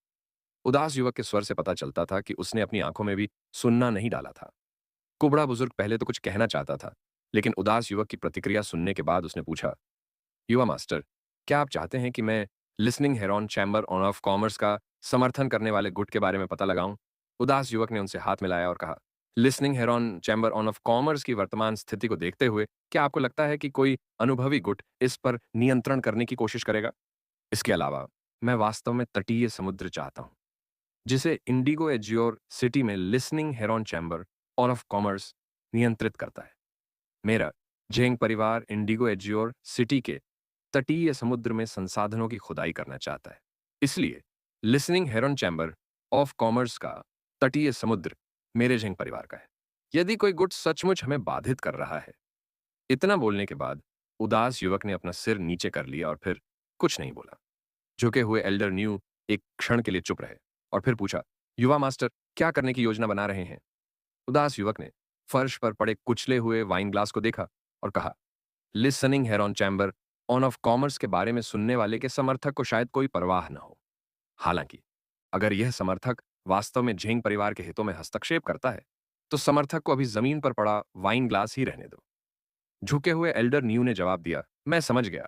उदास युवक के स्वर से पता चलता था कि उसने अपनी आंखों में भी सुनना नहीं डाला था। कुबड़ा बुजुर्ग पहले तो कुछ कहना चाहता था, लेकिन उदास युवक की प्रतिक्रिया सुनने के बाद उसने पूछा, युवा मास्टर, क्या आप चाहते हैं कि मैं listening heron chamber on off commerce का समर्थन करने वाले गुट के बारे में पता लगाऊं? उदास युवक ने उनसे हाथ मिलाया और कहा, listening heron chamber on off commerce की वर्तमान स्थिति को देखते हुए क्या आपको लगता है कि कोई अनुभवी गुट इस पर नियंत्रण करने की कोशिश करेगा? इसके अलावा मैं वास्तव में तटीय समुद्र चाहता हूं, जिसे इंडिगो एज्योर सिटी में listening heron chamber on off commerce नियंत्रित करता है। मेरा झेंग परिवार इंडिगो एज्योर सिटी के तटीय समुद्र में संसाधनों की खुदाई करना चाहता है। इसलिए listening heron chamber of commerce का तटीय समुद्र मेरे झेंग परिवार का है। यदि कोई गुट सचमुच हमें बाधित कर रहा है। इतना बोलने के बाद उदास युवक ने अपना सिर नीचे कर लिया और फिर कुछ नहीं बोला। झुके हुए एल्डर न्यू एक क्षण के लिए चुप रहे और फिर पूछा, युवा मास्टर, क्या करने की योजना बना रहे हैं? उदास युवक ने फर्श पर पड़े कुचले हुए वाइन ग्लास को देखा और कहा, listening heron chamber on off commerce के बारे में सुनने वाले के समर्थक को शायद कोई परवाह न हो। हालांकि अगर यह समर्थक वास्तव में झेंग परिवार के हितों में हस्तक्षेप करता है, तो समर्थक को अभी जमीन पर पड़ा वाइन ग्लास ही रहने दो। झुके हुए एल्डर न्यू ने जवाब दिया, मैं समझ गया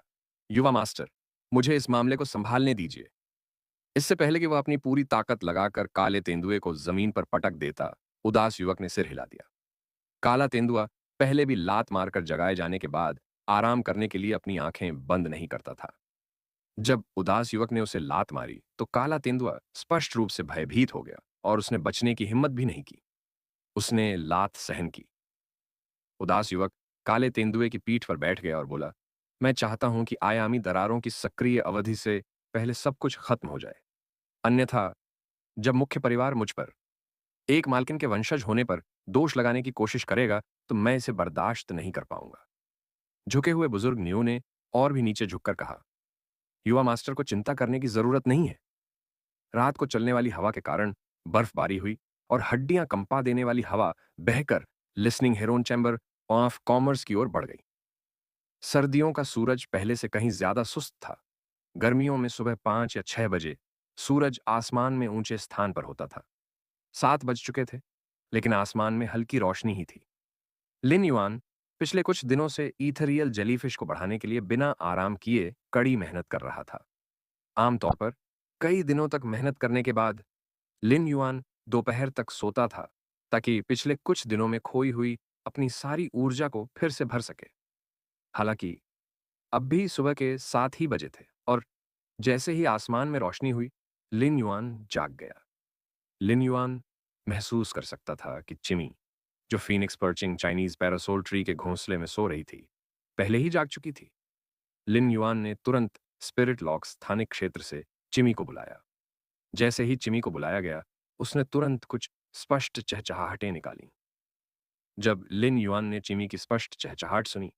युवा मास्टर, मुझे इस मामले को संभालने दीजिए। इससे पहले कि वह अपनी पूरी ताकत लगाकर काले तेंदुए को जमीन पर पटक देता, उदास युवक ने सिर हिला दिया। काला तेंदुआ पहले भी लात मारकर जगाए जाने के बाद आराम करने के लिए अपनी आंखें बंद नहीं करता था। जब उदास युवक ने उसे लात मारी, तो काला तेंदुआ स्पष्ट रूप से भयभीत हो गया और उसने बचने की हिम्मत भी नहीं की। उसने लात सहन की। उदास युवक काले तेंदुए की पीठ पर बैठ गया और बोला, मैं चाहता हूं कि आयामी दरारों की सक्रिय अवधि से पहले सब कुछ खत्म हो जाए। अन्यथा जब मुख्य परिवार मुझ पर एक मालकिन के वंशज होने पर दोष लगाने की कोशिश करेगा, तो मैं इसे बर्दाश्त नहीं कर पाऊंगा। झुके हुए बुजुर्ग न्यू ने और भी नीचे झुककर कहा, युवा मास्टर को चिंता करने की जरूरत नहीं है। रात को चलने वाली हवा के कारण बर्फबारी हुई और हड्डियां कंपा देने वाली हवा बहकर listening Heron chamber of commerce की ओर बढ़ गई। सर्दियों का सूरज पहले से कहीं ज्यादा सुस्त था। गर्मियों में सुबह 5 या 6 बजे सूरज आसमान में ऊंचे स्थान पर होता था। 7 बज चुके थे, लेकिन आसमान में हल्की रोशनी ही थी। लिन युआन पिछले कुछ दिनों से ईथरियल जेलीफिश को बढ़ाने के लिए बिना आराम किए कड़ी मेहनत कर रहा था। आमतौर पर कई दिनों तक मेहनत करने के बाद लिन युआन दोपहर तक सोता था, ताकि पिछले कुछ दिनों में खोई हुई अपनी सारी ऊर्जा को फिर से भर सके। हालांकि अब भी सुबह के 7 ही बजे थे और जैसे ही आसमान में रोशनी हुई, लिन युआन जाग गया। लिन युआन महसूस कर सकता था कि चिमी, जो Phoenix perching Chinese parasol tree के घोंसले में सो रही थी, पहले ही जाग चुकी थी। लिन युआन ने तुरंत स्पिरिट लॉक स्थानिक क्षेत्र से चिमी को बुलाया। जैसे ही चिमी को बुलाया गया, उसने तुरंत कुछ स्पष्ट चहचहाहटें निकाली। जब लिन युआन ने चिमी की स्पष्ट चहचहाट सुनी,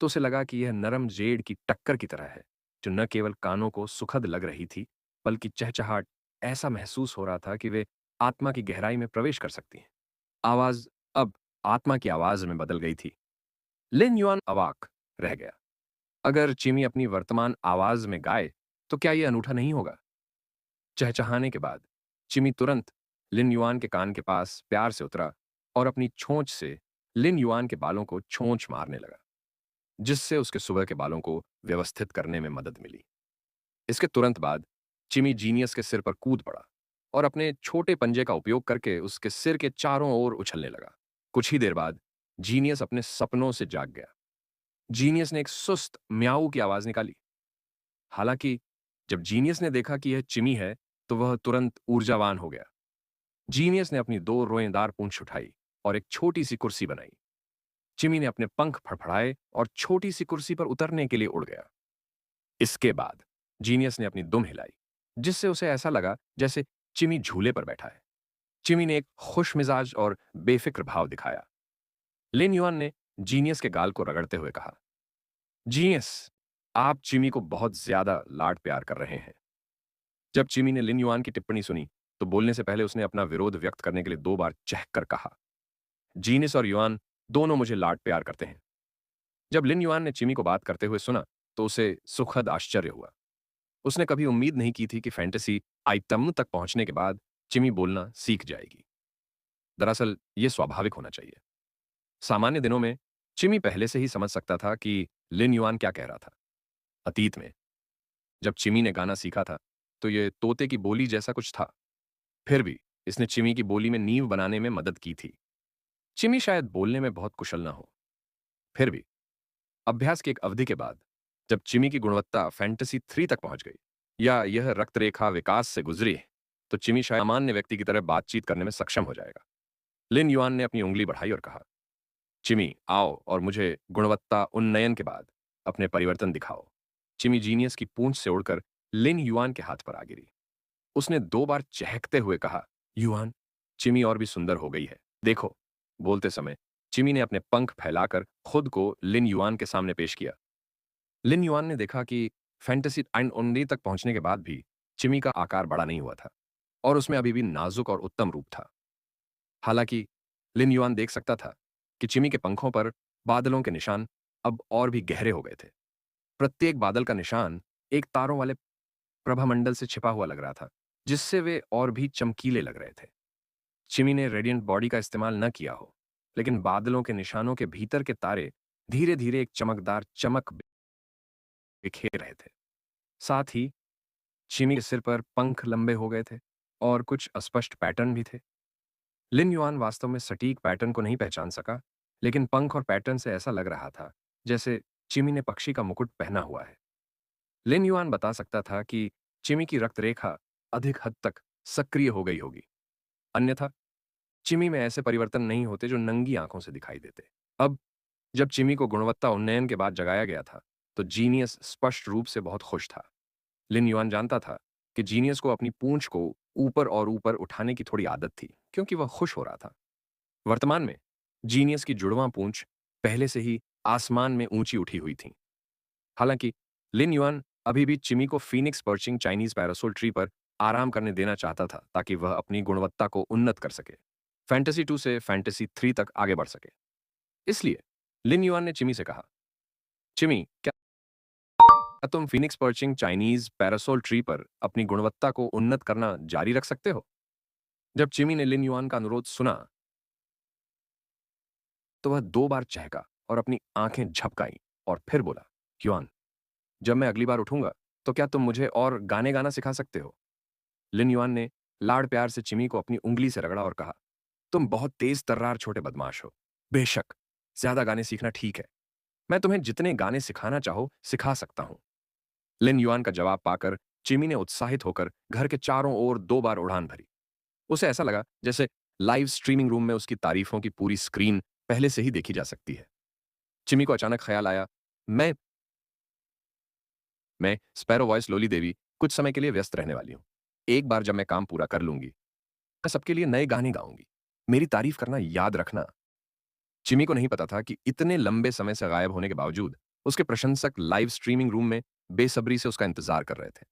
तो उसे लगा कि यह नरम जेड की टक्कर की तरह है, जो न केवल कानों को सुखद लग रही थी, बल्कि चहचहाट ऐसा महसूस हो रहा था कि वे आत्मा की गहराई में प्रवेश कर सकती हैं। आवाज अब आत्मा की आवाज में बदल गई थी। लिन युआन अवाक रह गया। अगर चिमी अपनी वर्तमान आवाज में गाए, तो क्या यह अनूठा नहीं होगा? चहचहाने के बाद चिमी तुरंत लिन युआन के कान के पास प्यार से उतरा और अपनी छोंच से लिन युआन के बालों को छोंच मारने लगा, जिससे उसके सुबह के बालों को व्यवस्थित करने में मदद मिली। इसके तुरंत बाद चिमी जीनियस के सिर पर कूद पड़ा और अपने छोटे पंजे का उपयोग करके उसके सिर के चारों ओर उछलने लगा। कुछ ही देर बाद जीनियस अपने सपनों से जाग गया। जीनियस ने एक सुस्त म्याऊ की आवाज निकाली। हालांकि जब जीनियस ने देखा कि यह चिमी है, तो वह तुरंत ऊर्जावान हो गया। जीनियस ने अपनी दो रोएंदार पूंछ उठाई और एक छोटी सी कुर्सी बनाई। चिमी ने अपने पंख फड़फड़ाए और छोटी सी कुर्सी पर उतरने के लिए उड़ गया। इसके बाद जीनियस ने अपनी दुम हिलाई, जिससे उसे ऐसा लगा जैसे चिमी झूले पर बैठा है। चिमी ने एक खुश मिजाज और बेफिक्र भाव दिखाया। लिन युआन ने जीनियस के गाल को रगड़ते हुए कहा, जीनियस, आप चिमी को बहुत ज्यादा लाड प्यार कर रहे हैं। जब चिमी ने लिन युआन की टिप्पणी सुनी, तो बोलने से पहले उसने अपना विरोध व्यक्त करने के लिए 2 बार चहक कर कहा, जीनियस और युआन दोनों मुझे लाड प्यार करते हैं। जब लिन युआन ने चिमी को बात करते हुए सुना, तो उसे सुखद आश्चर्य हुआ। उसने कभी उम्मीद नहीं की थी कि फैंटेसी आइटम तक पहुंचने के बाद चिमी बोलना सीख जाएगी। दरअसल यह स्वाभाविक होना चाहिए। सामान्य दिनों में चिमी पहले से ही समझ सकता था कि लिन युआन क्या कह रहा था। अतीत में जब चिमी ने गाना सीखा था, तो यह तोते की बोली जैसा कुछ था। फिर भी इसने चिमी की बोली में नींव बनाने में मदद की थी। चिमी शायद बोलने में बहुत कुशल ना हो, फिर भी अभ्यास की एक अवधि के बाद जब चिमी की गुणवत्ता फैंटेसी 3 तक पहुंच गई, या यह रक्तरेखा विकास से गुजरी, तो चिमी शायद सामान्य व्यक्ति की तरह बातचीत करने में सक्षम हो जाएगा। लिन युआन ने अपनी उंगली बढ़ाई और कहा, चिमी आओ और मुझे गुणवत्ता उन्नयन के बाद अपने परिवर्तन दिखाओ। चिमी जीनियस की पूंछ से उड़कर लिन युआन के हाथ पर आ गिरी। उसने 2 बार चहकते हुए कहा, युआन, चिमी और भी सुंदर हो गई है, देखो। बोलते समय चिमी ने अपने पंख फैलाकर खुद को लिन युआन के सामने पेश किया। लिन युआन ने देखा कि फैंटेसी एंड ओनली तक पहुंचने के बाद भी चिमी का आकार बड़ा नहीं हुआ था और उसमें अभी भी नाजुक और उत्तम रूप था। हालांकि लिन युआन देख सकता था कि चिमी के पंखों पर बादलों के निशान अब और भी गहरे हो गए थे। प्रत्येक बादल का निशान एक तारों वाले प्रभामंडल से छिपा हुआ लग रहा था, जिससे वे और भी चमकीले लग रहे थे। चिमी ने रेडियंट बॉडी का इस्तेमाल न किया हो, लेकिन बादलों के निशानों के भीतर के तारे धीरे धीरे एक चमकदार चमक बिखेर रहे थे। साथ ही चिमी के सिर पर पंख लंबे हो गए थे और कुछ अस्पष्ट पैटर्न भी थे। लिन युआन वास्तव में सटीक पैटर्न को नहीं पहचान सका, लेकिन पंख और पैटर्न से ऐसा लग रहा था जैसे चिमी ने पक्षी का मुकुट पहना हुआ है। लिन युआन बता सकता था कि चिमी की रक्तरेखा अधिक हद तक सक्रिय हो गई होगी, अन्यथा चिमी में ऐसे परिवर्तन नहीं होते जो नंगी आंखों से दिखाई देते। अब जब चिमी को गुणवत्ता उन्नयन के बाद जगाया गया था, तो जीनियस स्पष्ट रूप से बहुत खुश था। लिन युआन जानता था कि जीनियस को अपनी पूंछ को ऊपर और ऊपर उठाने की थोड़ी आदत थी, क्योंकि वह खुश हो रहा था। वर्तमान में जीनियस की जुड़वां पूंछ पहले से ही आसमान में ऊंची उठी हुई थी। हालांकि लिन युआन अभी भी चिमी को Phoenix perching Chinese parasol tree पर आराम करने देना चाहता था, ताकि वह अपनी गुणवत्ता को उन्नत कर सके, फैंटेसी 2 से फैंटेसी 3 तक आगे बढ़ सके। इसलिए लिन युआन ने चिमी से कहा, चिमी, क्या तुम Phoenix perching Chinese parasol tree पर अपनी गुणवत्ता को उन्नत करना जारी रख सकते हो? जब चिमी ने लिन युआन का अनुरोध सुना, तो वह 2 बार चहका और अपनी आंखें झपकाई और फिर बोला, युआन, जब मैं अगली बार उठूंगा, तो क्या तुम मुझे और गाने गाना सिखा सकते हो? लिन युआन ने लाड़ प्यार से चिमी को अपनी उंगली से रगड़ा और कहा, तुम बहुत तेज तर्रार छोटे बदमाश हो। बेशक, ज्यादा गाने सीखना ठीक है। मैं तुम्हें जितने गाने सिखाना चाहो सिखा सकता हूं। लिन युआन का जवाब पाकर चिमी ने उत्साहित होकर घर के चारों ओर 2 बार उड़ान भरी। उसे ऐसा लगा जैसे लाइव स्ट्रीमिंग रूम में उसकी तारीफों की पूरी स्क्रीन पहले से ही देखी जा सकती है। चिमी को अचानक ख्याल आया, मैं मैं स्पैरो वॉइस लोली देवी कुछ समय के लिए व्यस्त रहने वाली हूं। एक बार जब मैं काम पूरा कर लूंगी, मैं सबके लिए नए गाने गाऊंगी। मेरी तारीफ करना याद रखना। चिमी को नहीं पता था कि इतने लंबे समय से गायब होने के बावजूद उसके प्रशंसक लाइव स्ट्रीमिंग रूम में बेसब्री से उसका इंतजार कर रहे थे।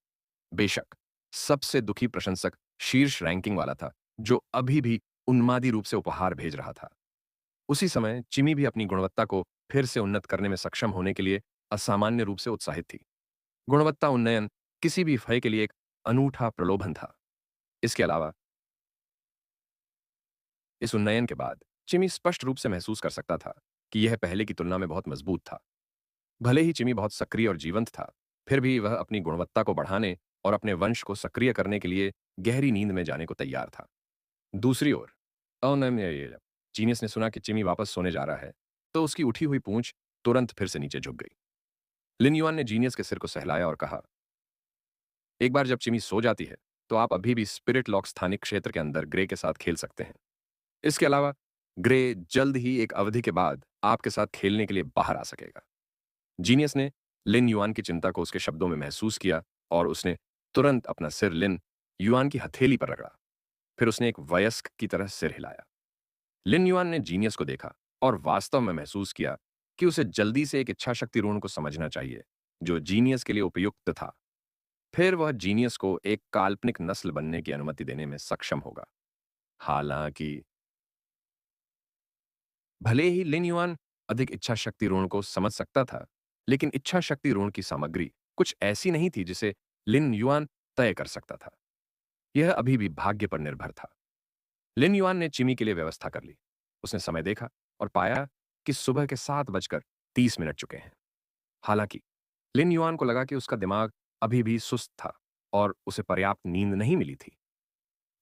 बेशक, सबसे दुखी प्रशंसक शीर्ष रैंकिंग वाला था, जो अभी भी उन्मादी रूप से उपहार भेज रहा था। उसी समय चिमी भी अपनी गुणवत्ता को फिर से उन्नत करने में सक्षम होने के लिए असामान्य रूप से उत्साहित थी। गुणवत्ता उन्नयन किसी भी भय के लिए एक अनूठा प्रलोभन था। इसके अलावा इस उन्नयन के बाद चिमी स्पष्ट रूप से महसूस कर सकता था कि यह पहले की तुलना में बहुत मजबूत था। भले ही चिमी बहुत सक्रिय और जीवंत था, फिर भी वह अपनी गुणवत्ता को बढ़ाने और अपने वंश को सक्रिय करने के लिए गहरी नींद में जाने को तैयार था। दूसरी ओर जीनियस ने सुना कि चिमी वापस सोने जा रहा है, तो उसकी उठी हुई पूंछ तुरंत फिर से नीचे झुक गई। लिन युआन ने जीनियस के सिर को सहलाया और कहा, एक बार जब चिमी सो जाती है, तो आप अभी भी स्पिरिट लॉक स्थानिक क्षेत्र के अंदर ग्रे के साथ खेल सकते हैं। इसके अलावा ग्रे जल्द ही एक अवधि के बाद आपके साथ खेलने के लिए बाहर आ सकेगा। जीनियस ने लिन युआन की चिंता को उसके शब्दों में महसूस किया और उसने तुरंत अपना सिर लिन युआन की हथेली पर रगड़ा। फिर उसने एक वयस्क की तरह सिर हिलाया। लिन युआन ने जीनियस को देखा और वास्तव में महसूस किया कि उसे जल्दी से एक इच्छा शक्ति ऋण को समझना चाहिए, जो जीनियस के लिए उपयुक्त था। फिर वह जीनियस को एक काल्पनिक नस्ल बनने की अनुमति देने में सक्षम होगा। हालांकि भले ही लिन युआन अधिक इच्छा शक्ति ऋण को समझ सकता था, लेकिन इच्छा शक्ति ऋण की सामग्री कुछ ऐसी नहीं थी जिसे लिन युआन तय कर सकता था। यह अभी भी भाग्य पर निर्भर था। लिन युआन ने चिमी के लिए व्यवस्था कर ली। उसने समय देखा और पाया कि सुबह के 7:30 चुके हैं। हालांकि लिन युआन को लगा कि उसका दिमाग अभी भी सुस्त था और उसे पर्याप्त नींद नहीं मिली थी।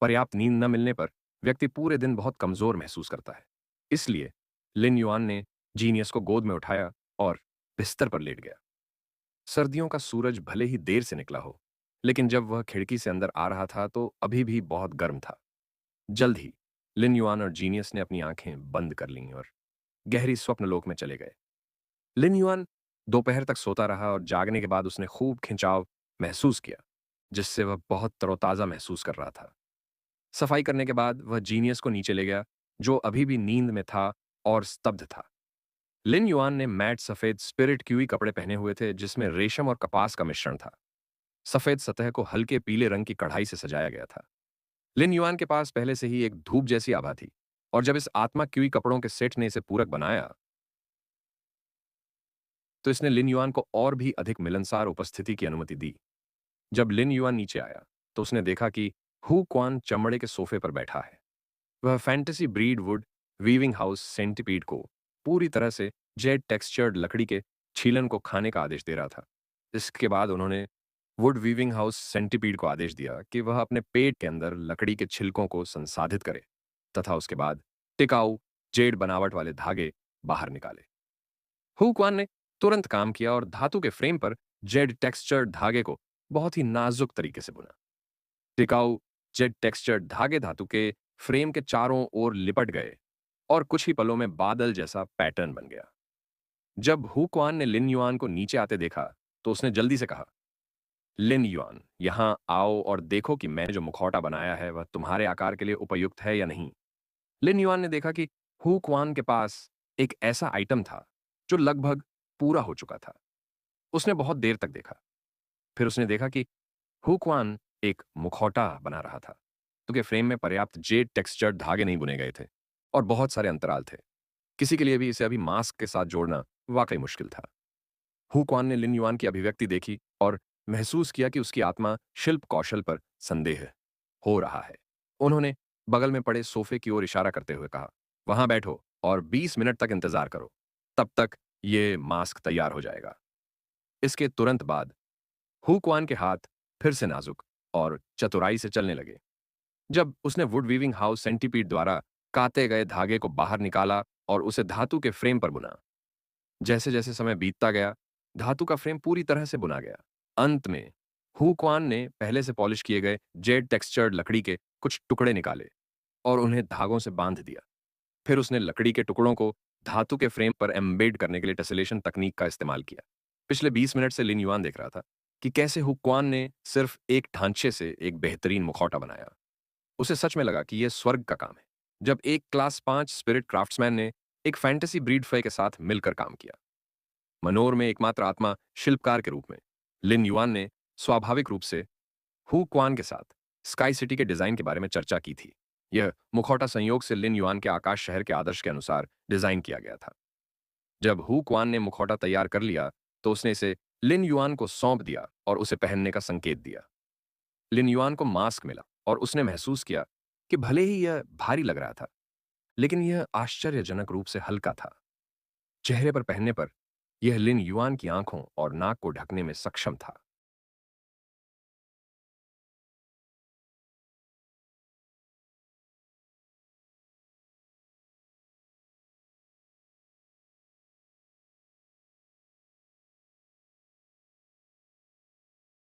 पर्याप्त नींद न मिलने पर व्यक्ति पूरे दिन बहुत कमजोर महसूस करता है। इसलिए लिन युआन ने जीनियस को गोद में उठाया और बिस्तर पर लेट गया। सर्दियों का सूरज भले ही देर से निकला हो, लेकिन जब वह खिड़की से अंदर आ रहा था तो अभी भी बहुत गर्म था। जल्द ही लिन युआन और जीनियस ने अपनी आंखें बंद कर लीं और गहरी स्वप्नलोक में चले गए। लिन युआन दोपहर तक सोता रहा और जागने के बाद उसने खूब खिंचाव महसूस किया, जिससे वह बहुत तरोताजा महसूस कर रहा था। सफाई करने के बाद वह जीनियस को नीचे ले गया, जो अभी भी नींद में था और स्तब्ध था। लिन युआन ने मैट सफेद स्पिरिट क्यूई कपड़े पहने हुए थे, जिसमें रेशम और कपास का मिश्रण था। सफेद सतह को हल्के पीले रंग की कढ़ाई से सजाया गया था। लिन युआन के पास पहले से ही एक धूप जैसी आभा थी, और जब इस आत्मा क्यूई कपड़ों के सेट ने इसे पूरक बनाया, तो इसने लिन युआन को और भी अधिक मिलनसार उपस्थिति की अनुमति दी। जब लिन युआन नीचे आया, तो उसने देखा कि हु क्वान चमड़े के सोफे पर बैठा है। वह fantasy breed would weaving house centipede को पूरी तरह से जेड टेक्सचर्ड लकड़ी के छीलन को खाने का आदेश दे रहा था। इसके बाद उन्होंने वुड वीविंग हाउस सेंटिपीड को आदेश दिया कि वह अपने पेट के अंदर लकड़ी के छिलकों को संसाधित करे तथा उसके बाद टिकाऊ जेड बनावट वाले धागे बाहर निकाले। हु क्वान ने तुरंत काम किया और धातु के फ्रेम पर जेड टेक्सचर्ड धागे को बहुत ही नाजुक तरीके से बुना। टिकाऊ जेड टेक्सचर्ड धागे धातु के फ्रेम के चारों ओर लिपट गए और कुछ ही पलों में बादल जैसा पैटर्न बन गया। जब हु क्वान ने लिन युआन को नीचे आते देखा, तो उसने जल्दी से कहा, लिन युआन, यहाँ आओ और देखो कि मैंने जो मुखौटा बनाया है वह तुम्हारे आकार के लिए उपयुक्त है या नहीं। लिन युआन ने देखा कि हु क्वान के पास एक ऐसा आइटम था जो लगभग पूरा हो चुका था। उसने बहुत देर तक देखा। फिर उसने देखा कि हु क्वान एक मुखौटा बना रहा था, क्योंकि फ्रेम में पर्याप्त जेड टेक्सचर्ड धागे नहीं बुने गए थे और बहुत सारे अंतराल थे। किसी के लिए भी इसे अभी मास्क के साथ जोड़ना वाकई मुश्किल था। हु क्वान ने लिन युआन की अभिव्यक्ति देखी और महसूस किया कि उसकी आत्मा शिल्प कौशल पर संदेह हो रहा है। उन्होंने बगल में पड़े सोफे की ओर इशारा करते हुए कहा, वहां बैठो और 20 मिनट तक इंतजार करो। तब तक ये मास्क तैयार हो जाएगा। इसके तुरंत बाद हु क्वान के हाथ फिर से नाजुक और चतुराई से चलने लगे। जब उसने वुड वीविंग हाउस सेंटीपीड द्वारा काते गए धागे को बाहर निकाला और उसे धातु के फ्रेम पर बुना। जैसे जैसे समय बीतता गया, धातु का फ्रेम पूरी तरह से बुना गया। अंत में हु क्वान ने पहले से पॉलिश किए गए जेड टेक्सचर्ड लकड़ी के कुछ टुकड़े निकाले और उन्हें धागों से बांध दिया। फिर उसने लकड़ी के टुकड़ों को धातु के फ्रेम पर एम्बेड करने के लिए टेसलेशन तकनीक का इस्तेमाल किया। पिछले 20 मिनट से लिन युआन देख रहा था कि कैसे हु क्वान ने सिर्फ एक ढांचे से एक बेहतरीन मुखौटा बनाया। उसे सच में लगा कि यह स्वर्ग का काम है। जब एक क्लास 5 स्पिरिट क्राफ्ट्समैन ने एक फैंटेसी ब्रीड फे के साथ मिलकर काम किया। मनोर में एकमात्र आत्मा शिल्पकार के रूप में लिन युआन ने स्वाभाविक रूप से हु क्वान के साथ स्काई सिटी के डिजाइन के बारे में चर्चा की थी। यह मुखौटा संयोग से लिन युआन के आकाश शहर के आदर्श के अनुसार डिजाइन किया गया था। जब हु क्वान ने मुखौटा तैयार कर लिया तो उसने इसे लिन युआन को सौंप दिया और उसे पहनने का संकेत दिया। लिन युआन को मास्क मिला और उसने महसूस किया कि भले ही यह भारी लग रहा था, लेकिन यह आश्चर्यजनक रूप से हल्का था। चेहरे पर पहनने पर यह लिन युआन की आंखों और नाक को ढकने में सक्षम था।